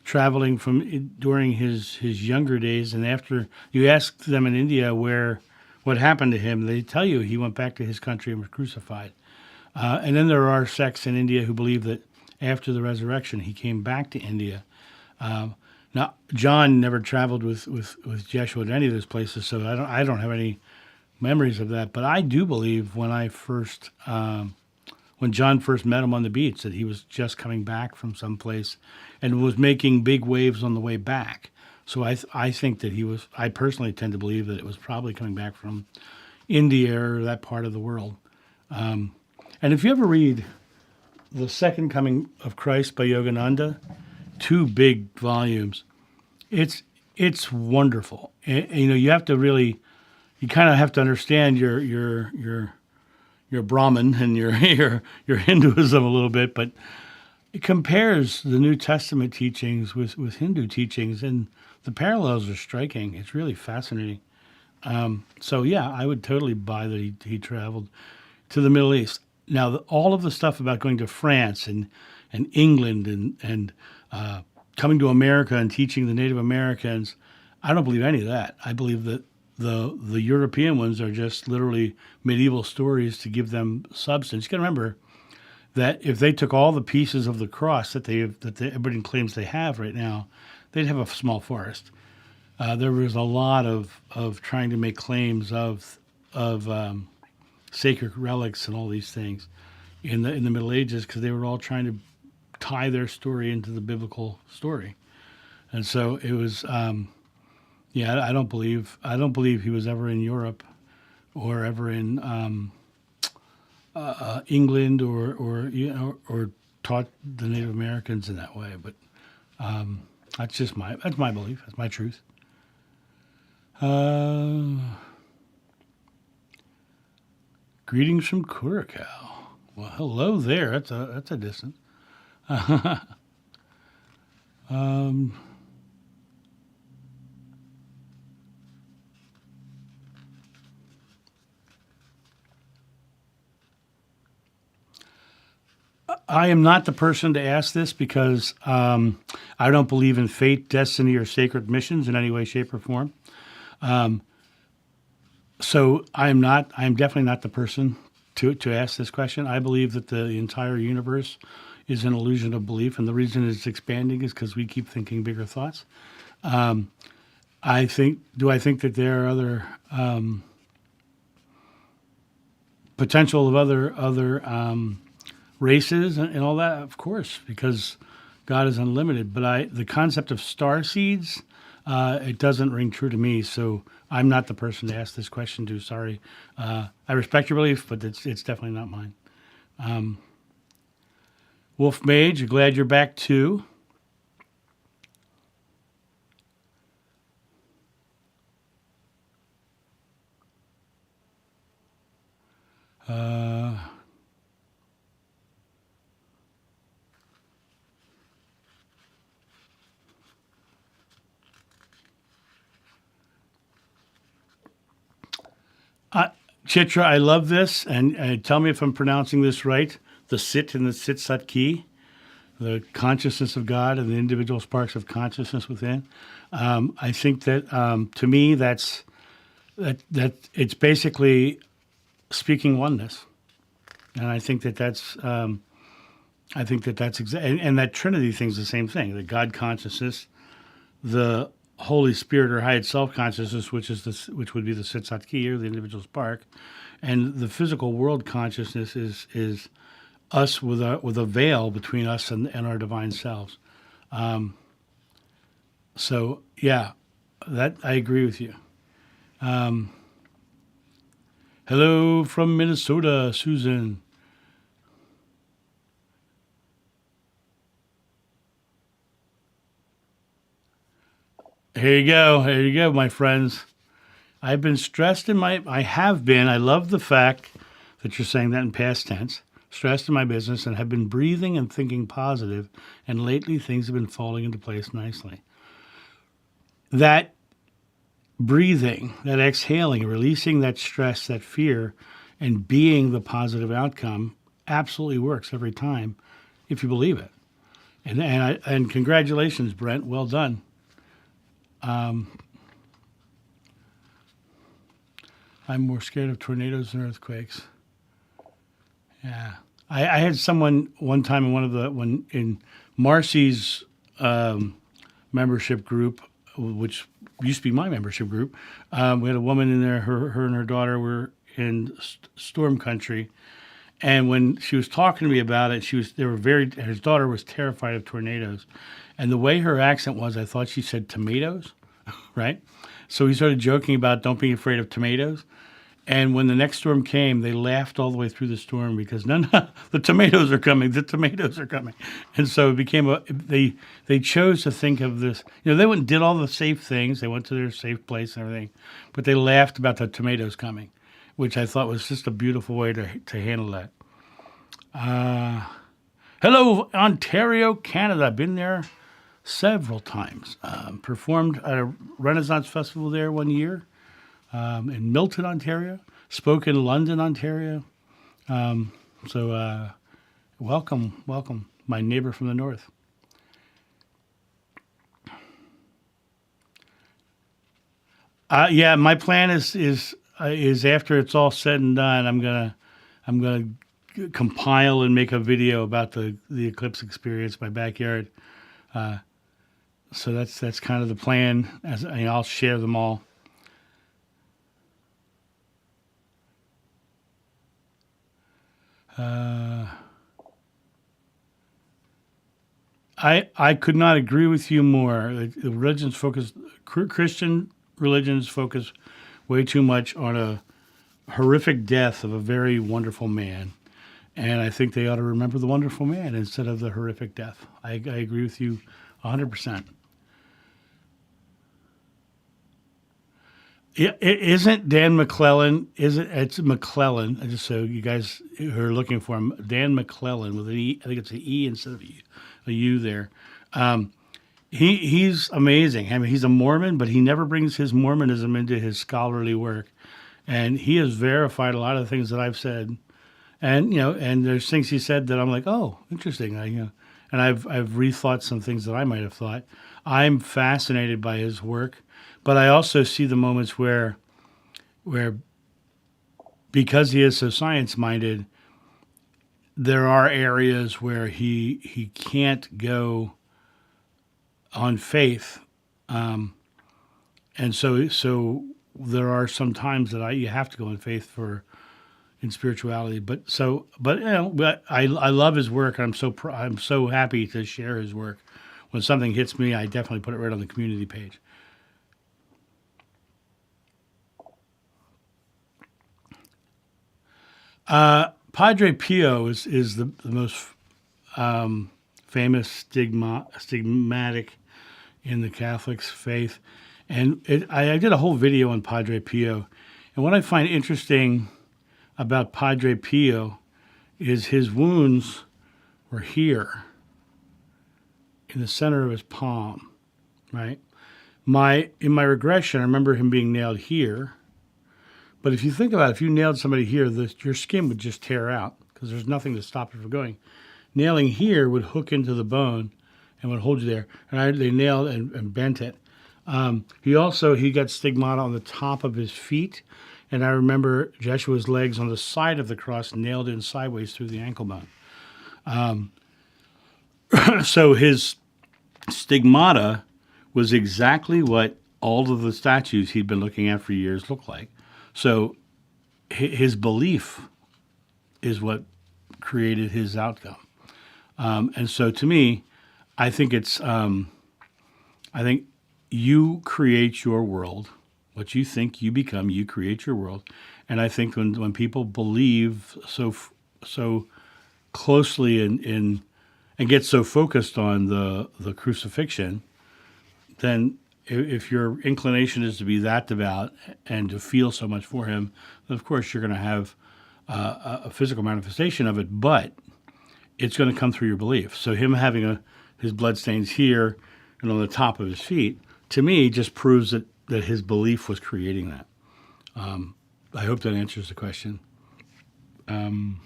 traveling from during his younger days. And after you ask them in India what happened to him, they tell you he went back to his country and was crucified. And then there are sects in India who believe that after the resurrection, he came back to India. Now, Jhon never traveled with Jeshua to any of those places, so I don't have any memories of that. But I do believe when Jhon first met him on the beach, that he was just coming back from someplace and was making big waves on the way back. So I think that I personally tend to believe that it was probably coming back from India or that part of the world. And if you ever read The Second Coming of Christ by Yogananda, 2 big volumes, it's wonderful. And, you have to you kind of have to understand your Brahmin and your Hinduism a little bit, but it compares the New Testament teachings with Hindu teachings, and the parallels are striking. It's really fascinating. So yeah, I would totally buy that he traveled to the Middle East. Now, all of the stuff about going to France and England and coming to America and teaching the Native Americans, I don't believe any of that. I believe that the European ones are just literally medieval stories to give them substance. You got to remember that if they took all the pieces of the cross that everybody claims they have right now, they'd have a small forest. There was a lot of trying to make claims of sacred relics and all these things in the Middle Ages because they were all trying to tie their story into the biblical story, and so it was. I don't believe he was ever in Europe or ever in England or taught the Native Americans in that way. But that's my belief. That's my truth. Greetings from Curacao. Well, hello there. That's a distance. I am not the person to ask this because I don't believe in fate, destiny, or sacred missions in any way, shape, or form. So I am definitely not the person to ask this question. I believe that the entire universe is an illusion of belief, and the reason it's expanding is because we keep thinking bigger thoughts. Do I think that there are other potential of other races and all that? Of course, because God is unlimited. But the concept of star seeds, it doesn't ring true to me. So I'm not the person to ask this question to. Sorry. I respect your belief, but it's definitely not mine. Wolf Mage, glad you're back too. Chitra, I love this, and tell me if I'm pronouncing this right. The Sit and the Sit Sat Ki, the consciousness of God and the individual sparks of consciousness within. I think that to me, that it's basically speaking oneness, and I think that's and that Trinity thing's the same thing. The God consciousness, the Holy Spirit or higher self consciousness, which would be the Sit Sat Ki or the individual spark, and the physical world consciousness is us with a veil between us and our divine selves. So yeah, that I agree with you. Hello from Minnesota, Susan. Here you go, my friends. I've been stressed I have been. I love the fact that you're saying that in past tense. stressed in my business and have been breathing and thinking positive, and lately things have been falling into place nicely. That breathing, that exhaling, releasing that stress, that fear, and being the positive outcome absolutely works every time if you believe it. And congratulations, Brent. Well done. I'm more scared of tornadoes than earthquakes. Yeah. I had someone one time in Marcy's membership group, which used to be my membership group. We had a woman in there. Her and her daughter were in storm country, and when she was talking to me about it, his daughter was terrified of tornadoes, and the way her accent was, I thought she said tomatoes, right? So we started joking about don't be afraid of tomatoes. And when the next storm came, they laughed all the way through the storm because no, the tomatoes are coming. The tomatoes are coming, and so it became they chose to think of this. They went and did all the safe things. They went to their safe place and everything, but they laughed about the tomatoes coming, which I thought was just a beautiful way to handle that. Hello, Ontario, Canada. Been there several times. Performed at a Renaissance festival there one year. In Milton, Ontario. Spoke in London, Ontario. So welcome, my neighbor from the north. Yeah, my plan is after it's all said and done, I'm gonna compile and make a video about the eclipse experience, my backyard. So that's kind of the plan. I'll share them all. I could not agree with you more. The religions focus, Christian religions focus way too much on a horrific death of a very wonderful man. And I think they ought to remember the wonderful man instead of the horrific death. I agree with you 100%. Yeah, isn't Dan McClellan? It's McClellan? Just so you guys who are looking for him, Dan McClellan with an E. I think it's an E instead of a U there. He's amazing. I mean, he's a Mormon, but he never brings his Mormonism into his scholarly work, and he has verified a lot of the things that I've said. And and there's things he said that I'm like, oh, interesting. And I've rethought some things that I might have thought. I'm fascinated by his work. But I also see the moments where because he is so science-minded, there are areas where he can't go on faith, and so there are some times that you have to go on faith in spirituality. But I love his work, and I'm so happy to share his work. When something hits me, I definitely put it right on the community page. Padre Pio is the most famous stigmatic in the Catholic faith, and I did a whole video on Padre Pio, and what I find interesting about Padre Pio is his wounds were here in the center of his palm, right? In my regression, I remember him being nailed here. But if you think about it, if you nailed somebody here, your skin would just tear out because there's nothing to stop it from going. Nailing here would hook into the bone and would hold you there. And they nailed and bent it. He got stigmata on the top of his feet. And I remember Jeshua's legs on the side of the cross nailed in sideways through the ankle bone. So his stigmata was exactly what all of the statues he'd been looking at for years looked like. So his belief is what created his outcome. And so to me, I think I think you create your world. What you think, you become. You create your world. And I think when people believe so closely and get so focused on the crucifixion, then if your inclination is to be that devout and to feel so much for him, then of course you're going to have a physical manifestation of it, but it's going to come through your belief. So him having his blood stains here and on the top of his feet, to me, just proves that his belief was creating that. I hope that answers the question. And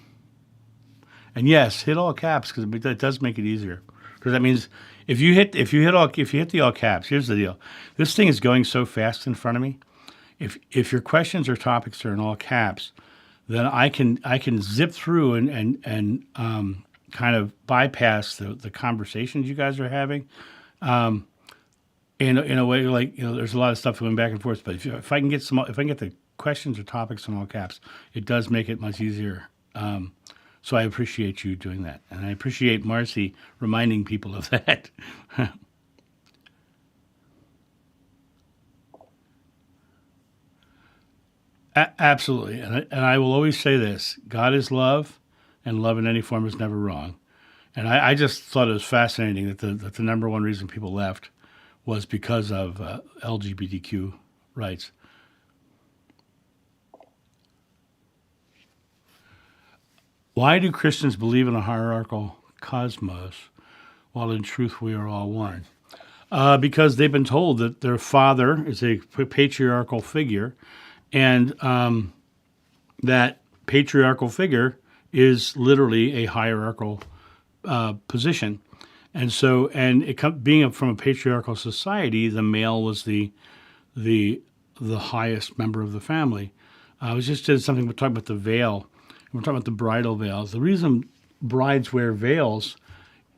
yes, hit all caps because that does make it easier. Because that means if you hit the all caps, here's the deal. This thing is going so fast in front of me. If your questions or topics are in all caps, then I can zip through and kind of bypass the conversations you guys are having. In a way, like, there's a lot of stuff going back and forth. But if I can get the questions or topics in all caps, it does make it much easier. So I appreciate you doing that, and I appreciate Marcy reminding people of that. Absolutely, and I will always say this: God is love, and love in any form is never wrong. And I just thought it was fascinating that the number one reason people left was because of LGBTQ rights. Why do Christians believe in a hierarchical cosmos while in truth we are all one? Because they've been told that their father is a patriarchal figure, and that patriarchal figure is literally a hierarchical position. And so, being from a patriarchal society, the male was the highest member of the family. I was just did something. We're talking about the veil. We're talking about the bridal veils. The reason brides wear veils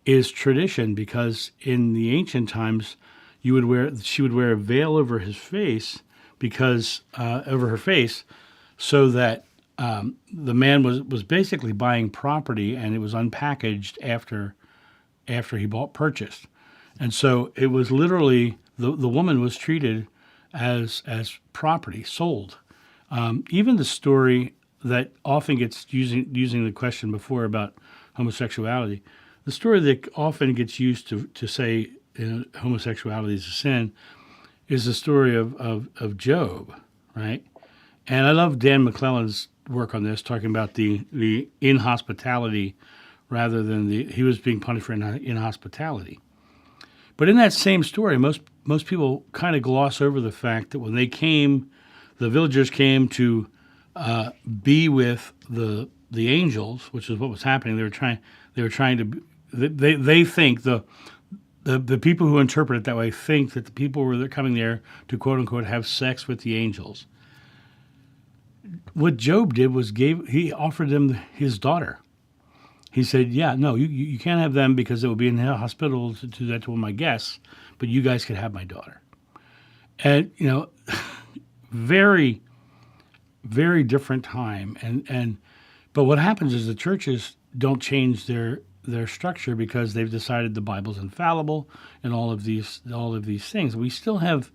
is tradition, because in the ancient times, she would wear a veil over his face, because over her face, so that the man was basically buying property, and it was unpackaged after he purchased. And so it was literally the woman was treated as property, sold. Even the story that often gets using the question before about homosexuality, the story that often gets used to say homosexuality is a sin is the story of Job, right? And I love Dan McClellan's work on this, talking about the inhospitality rather than he was being punished for inhospitality. But in that same story, most people kind of gloss over the fact that when the villagers came to be with the angels, which is what was happening. They were trying to. They think the people who interpret it that way think that the people were coming there to quote unquote have sex with the angels. What Job did was he offered them his daughter. He said, "Yeah, no, you can't have them because it would be inhospitable to do that to one of my guests, but you guys could have my daughter." And very, very different time. But what happens is the churches don't change their structure because they've decided the Bible's infallible and all of these things. We still have,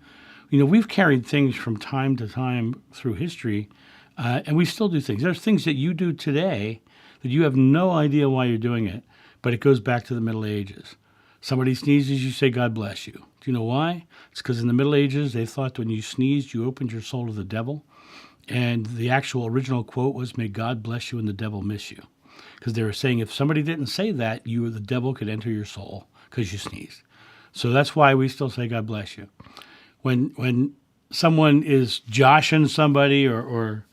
we've carried things from time to time through history, and we still do things. There's things that you do today that you have no idea why you're doing it, but it goes back to the Middle Ages. Somebody sneezes, you say, "God bless you." Do you know why? It's because in the Middle Ages, they thought when you sneezed, you opened your soul to the devil. And the actual original quote was, "May God bless you and the devil miss you." Because they were saying if somebody didn't say that, the devil could enter your soul because you sneezed. So that's why we still say, "God bless you." When someone is joshing somebody or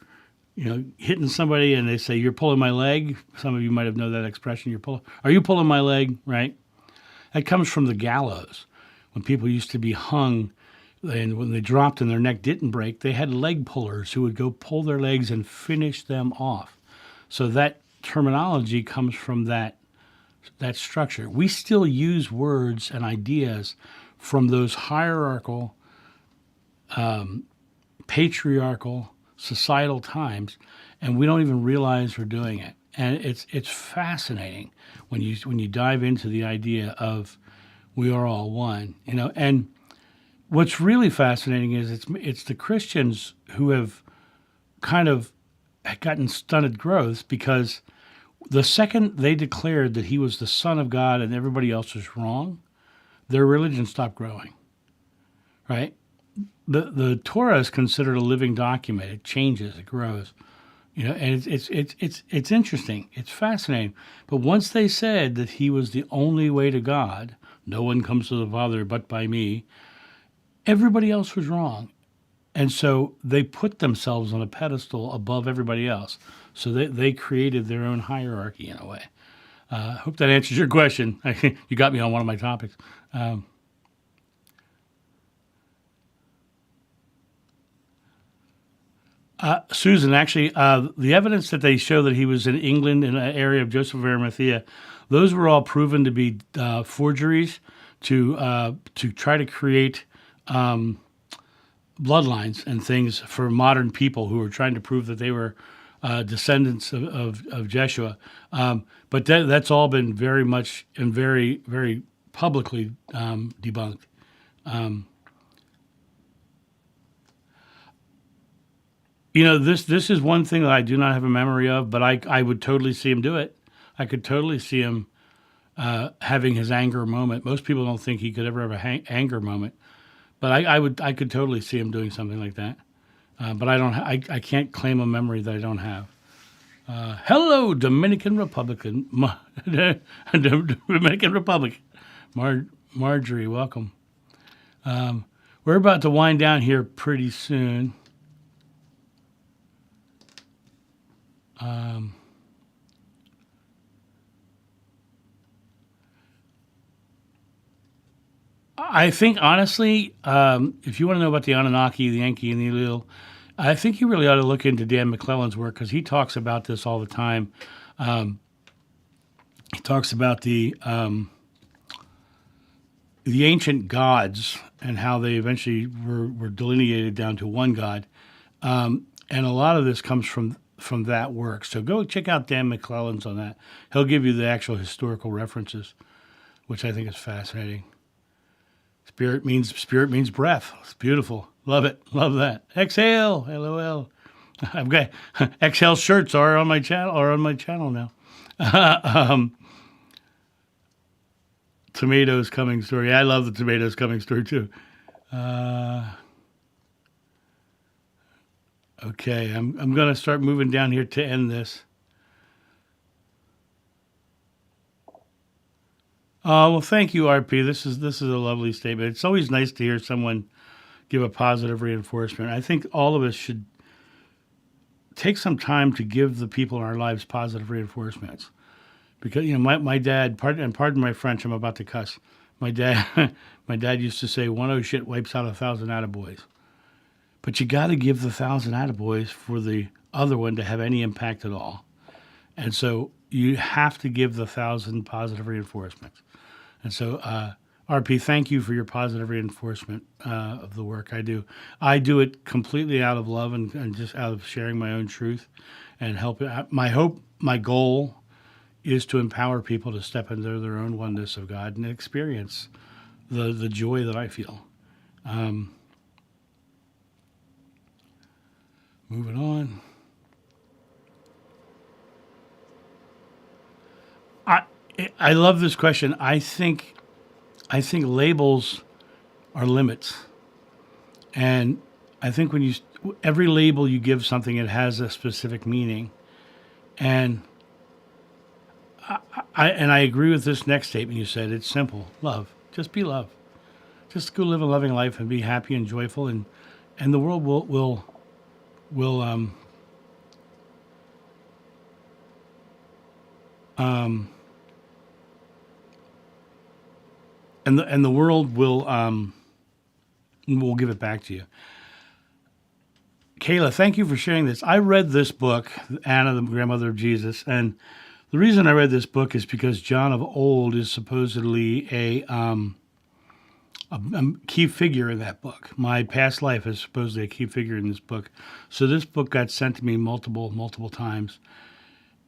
hitting somebody and they say, "You're pulling my leg," some of you might have known that expression, "Are you pulling my leg?" Right? That comes from the gallows. When people used to be hung, and when they dropped and their neck didn't break, they had leg pullers who would go pull their legs and finish them off. So that terminology comes from that structure. We still use words and ideas from those hierarchical, patriarchal, societal times, and we don't even realize we're doing it. And it's fascinating when you dive into the idea of we are all one, and what's really fascinating is it's the Christians who have kind of gotten stunted growth, because the second they declared that he was the Son of God and everybody else was wrong, their religion stopped growing, right? The Torah is considered a living document. It changes, it grows. And it's interesting. It's fascinating. But once they said that he was the only way to God, no one comes to the Father but by me, everybody else was wrong. And so they put themselves on a pedestal above everybody else. So they created their own hierarchy in a way. I hope that answers your question. You got me on one of my topics. Um, Susan, actually, the evidence that they show that he was in England in an area of Joseph of Arimathea, those were all proven to be forgeries to try to create bloodlines and things for modern people who were trying to prove that they were descendants of Jeshua. But that's all been very much and very, very publicly debunked. Um, this is one thing that I do not have a memory of, but I would totally see him do it. I could totally see him having his anger moment. Most people don't think he could ever have a anger moment, but I could totally see him doing something like that. But I don't. I can't claim a memory that I don't have. Hello, Dominican Republican, Dominican Republic, Marjorie, welcome. We're about to wind down here pretty soon. Um, I think honestly, if you want to know about the Anunnaki, the Enki, and the Elul, I think you really ought to look into Dan McClellan's work because he talks about this all the time. Um, he talks about the ancient gods and how they eventually were delineated down to one god, and a lot of this comes from that work. So go check out Dan McClellan's on that. He'll give you the actual historical references, which I think is fascinating. Spirit means breath. It's beautiful. Love it. Love that. Exhale. LOL. I've got exhale shirts are on my channel now. um, tomatoes coming story. I love the tomatoes coming story too. Uh, okay, I'm gonna start moving down here to end this. Well, thank you, RP. This is a lovely statement. It's always nice to hear someone give a positive reinforcement. I think all of us should take some time to give the people in our lives positive reinforcements. Because my dad, pardon my French, I'm about to cuss. My dad, my dad used to say, "One oh shit wipes out 1,000 attaboys." But you got to give the 1,000 attaboys for the other one to have any impact at all. And so you have to give the 1,000 positive reinforcements. And so, RP, thank you for your positive reinforcement of the work I do. I do it completely out of love and just out of sharing my own truth and help. My goal is to empower people to step into their own oneness of God and experience the joy that I feel. Um, Moving on. I I love this question. I think labels are limits, and I think when every label you give something, it has a specific meaning, and I agree with this next statement you said. It's simple. Love. Just be love. Just go live a loving life and be happy and joyful, and the world will um and the world will give it back to you. Kayla, thank you for sharing this. I read this book, Anna, the grandmother of Jesus, and the reason I read this book is because Jhon of old is supposedly a key figure in that book. My past life is supposedly a key figure in this book. So this book got sent to me multiple times,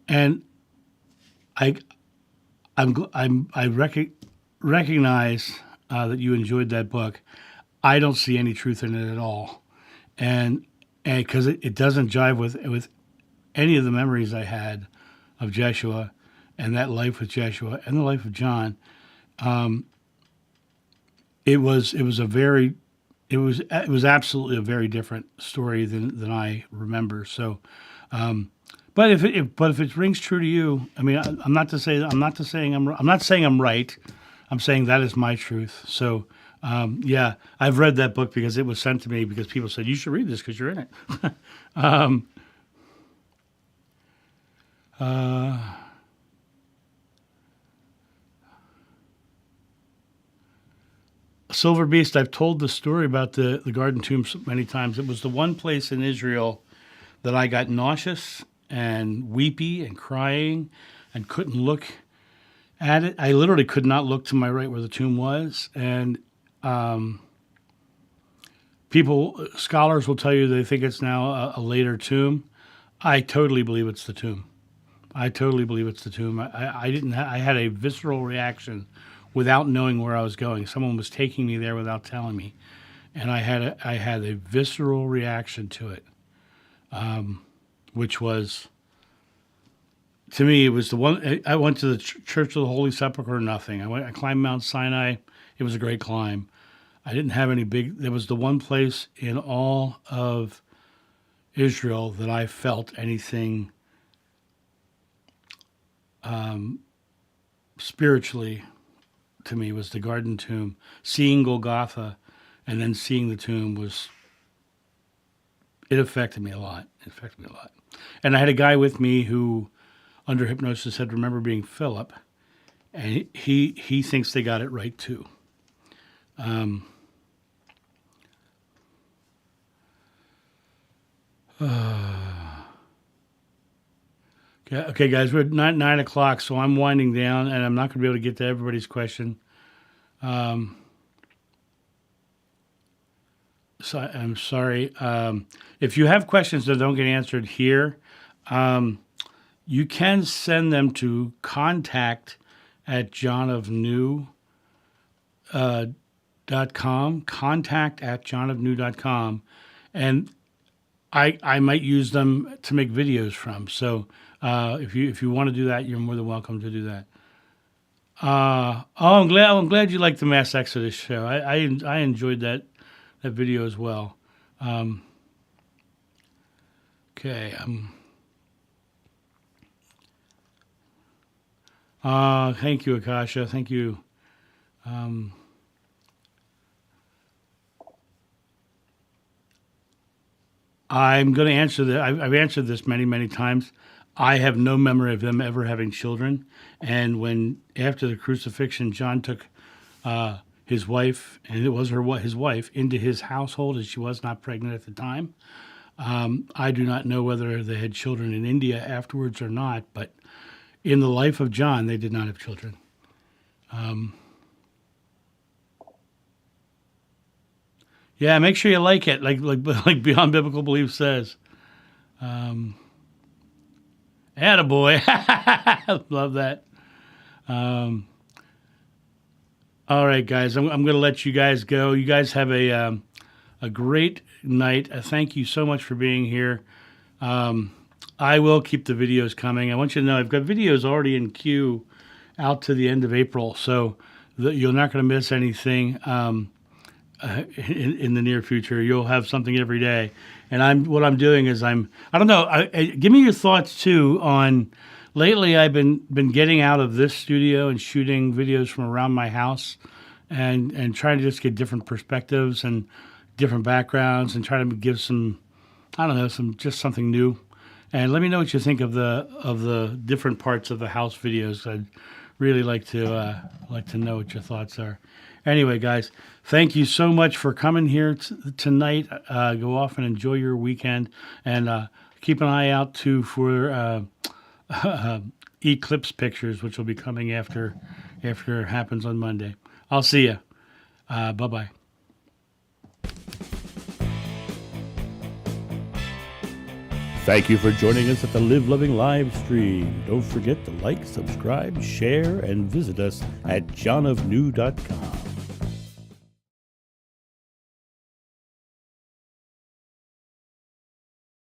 and I recognize that you enjoyed that book. I don't see any truth in it at all, and because it doesn't jive with any of the memories I had of Jeshua and that life with Jeshua and the life of Jhon. Um, it was absolutely a very different story than I remember. So But if it rings true to you, I mean, I'm not saying I'm right. I'm saying that is my truth. So, yeah, I've read that book because it was sent to me because people said you should read this because you're in it. Silver Beast, I've told the story about the garden tomb many times. It was the one place in Israel that I got nauseous and weepy and crying and couldn't look at it. I literally could not look to my right where the tomb was. And scholars will tell you they think it's now a later tomb. I totally believe it's the tomb. I had a visceral reaction without knowing where I was going. Someone was taking me there without telling me. And I had a visceral reaction to it, which was, to me, it was the one. I went to the Church of the Holy Sepulchre, nothing. I climbed Mount Sinai. It was a great climb. I didn't have any there was the one place in all of Israel that I felt anything spiritually, to me, was the garden tomb. Seeing Golgotha and then seeing the tomb it affected me a lot. And I had a guy with me who, under hypnosis, said, remember being Philip, and he thinks they got it right too. Okay, guys, we're at 9 o'clock, so I'm winding down, and I'm not going to be able to get to everybody's question. So I'm sorry. If you have questions that don't get answered here, you can send them to contact@jhonofnew.com, contact@jhonofnew.com, and I might use them to make videos from. So if you want to do that, you're more than welcome to do that. I'm glad you liked the Mass Exodus show. I enjoyed that video as well. Okay. Thank you, Akasha. Thank you. I'm going to answer that. I've answered this many, many times. I have no memory of them ever having children. And when, after the crucifixion, Jhon took his wife, and it was his wife, into his household, as she was not pregnant at the time. I do not know whether they had children in India afterwards or not, but in the life of Jhon, they did not have children. Yeah, make sure you like it, like Beyond Biblical Belief says. Attaboy. Love that. All right, guys, I'm going to let you guys go. You guys have a great night. Thank you so much for being here. I will keep the videos coming. I want you to know I've got videos already in queue out to the end of April, so you're not going to miss anything in the near future. You'll have something every day. And what I'm doing is I don't know. Give me your thoughts too on. Lately, I've been getting out of this studio and shooting videos from around my house, and trying to just get different perspectives and different backgrounds, and try to give some, I don't know, just something new. And let me know what you think of the different parts of the house videos. I'd really like to know what your thoughts are. Anyway, guys, thank you so much for coming here tonight. Go off and enjoy your weekend, and keep an eye out too for eclipse pictures, which will be coming after it happens on Monday. I'll see you. Bye-bye. Thank you for joining us at the Live Loving live stream. Don't forget to like, subscribe, share, and visit us at jhonofnew.com.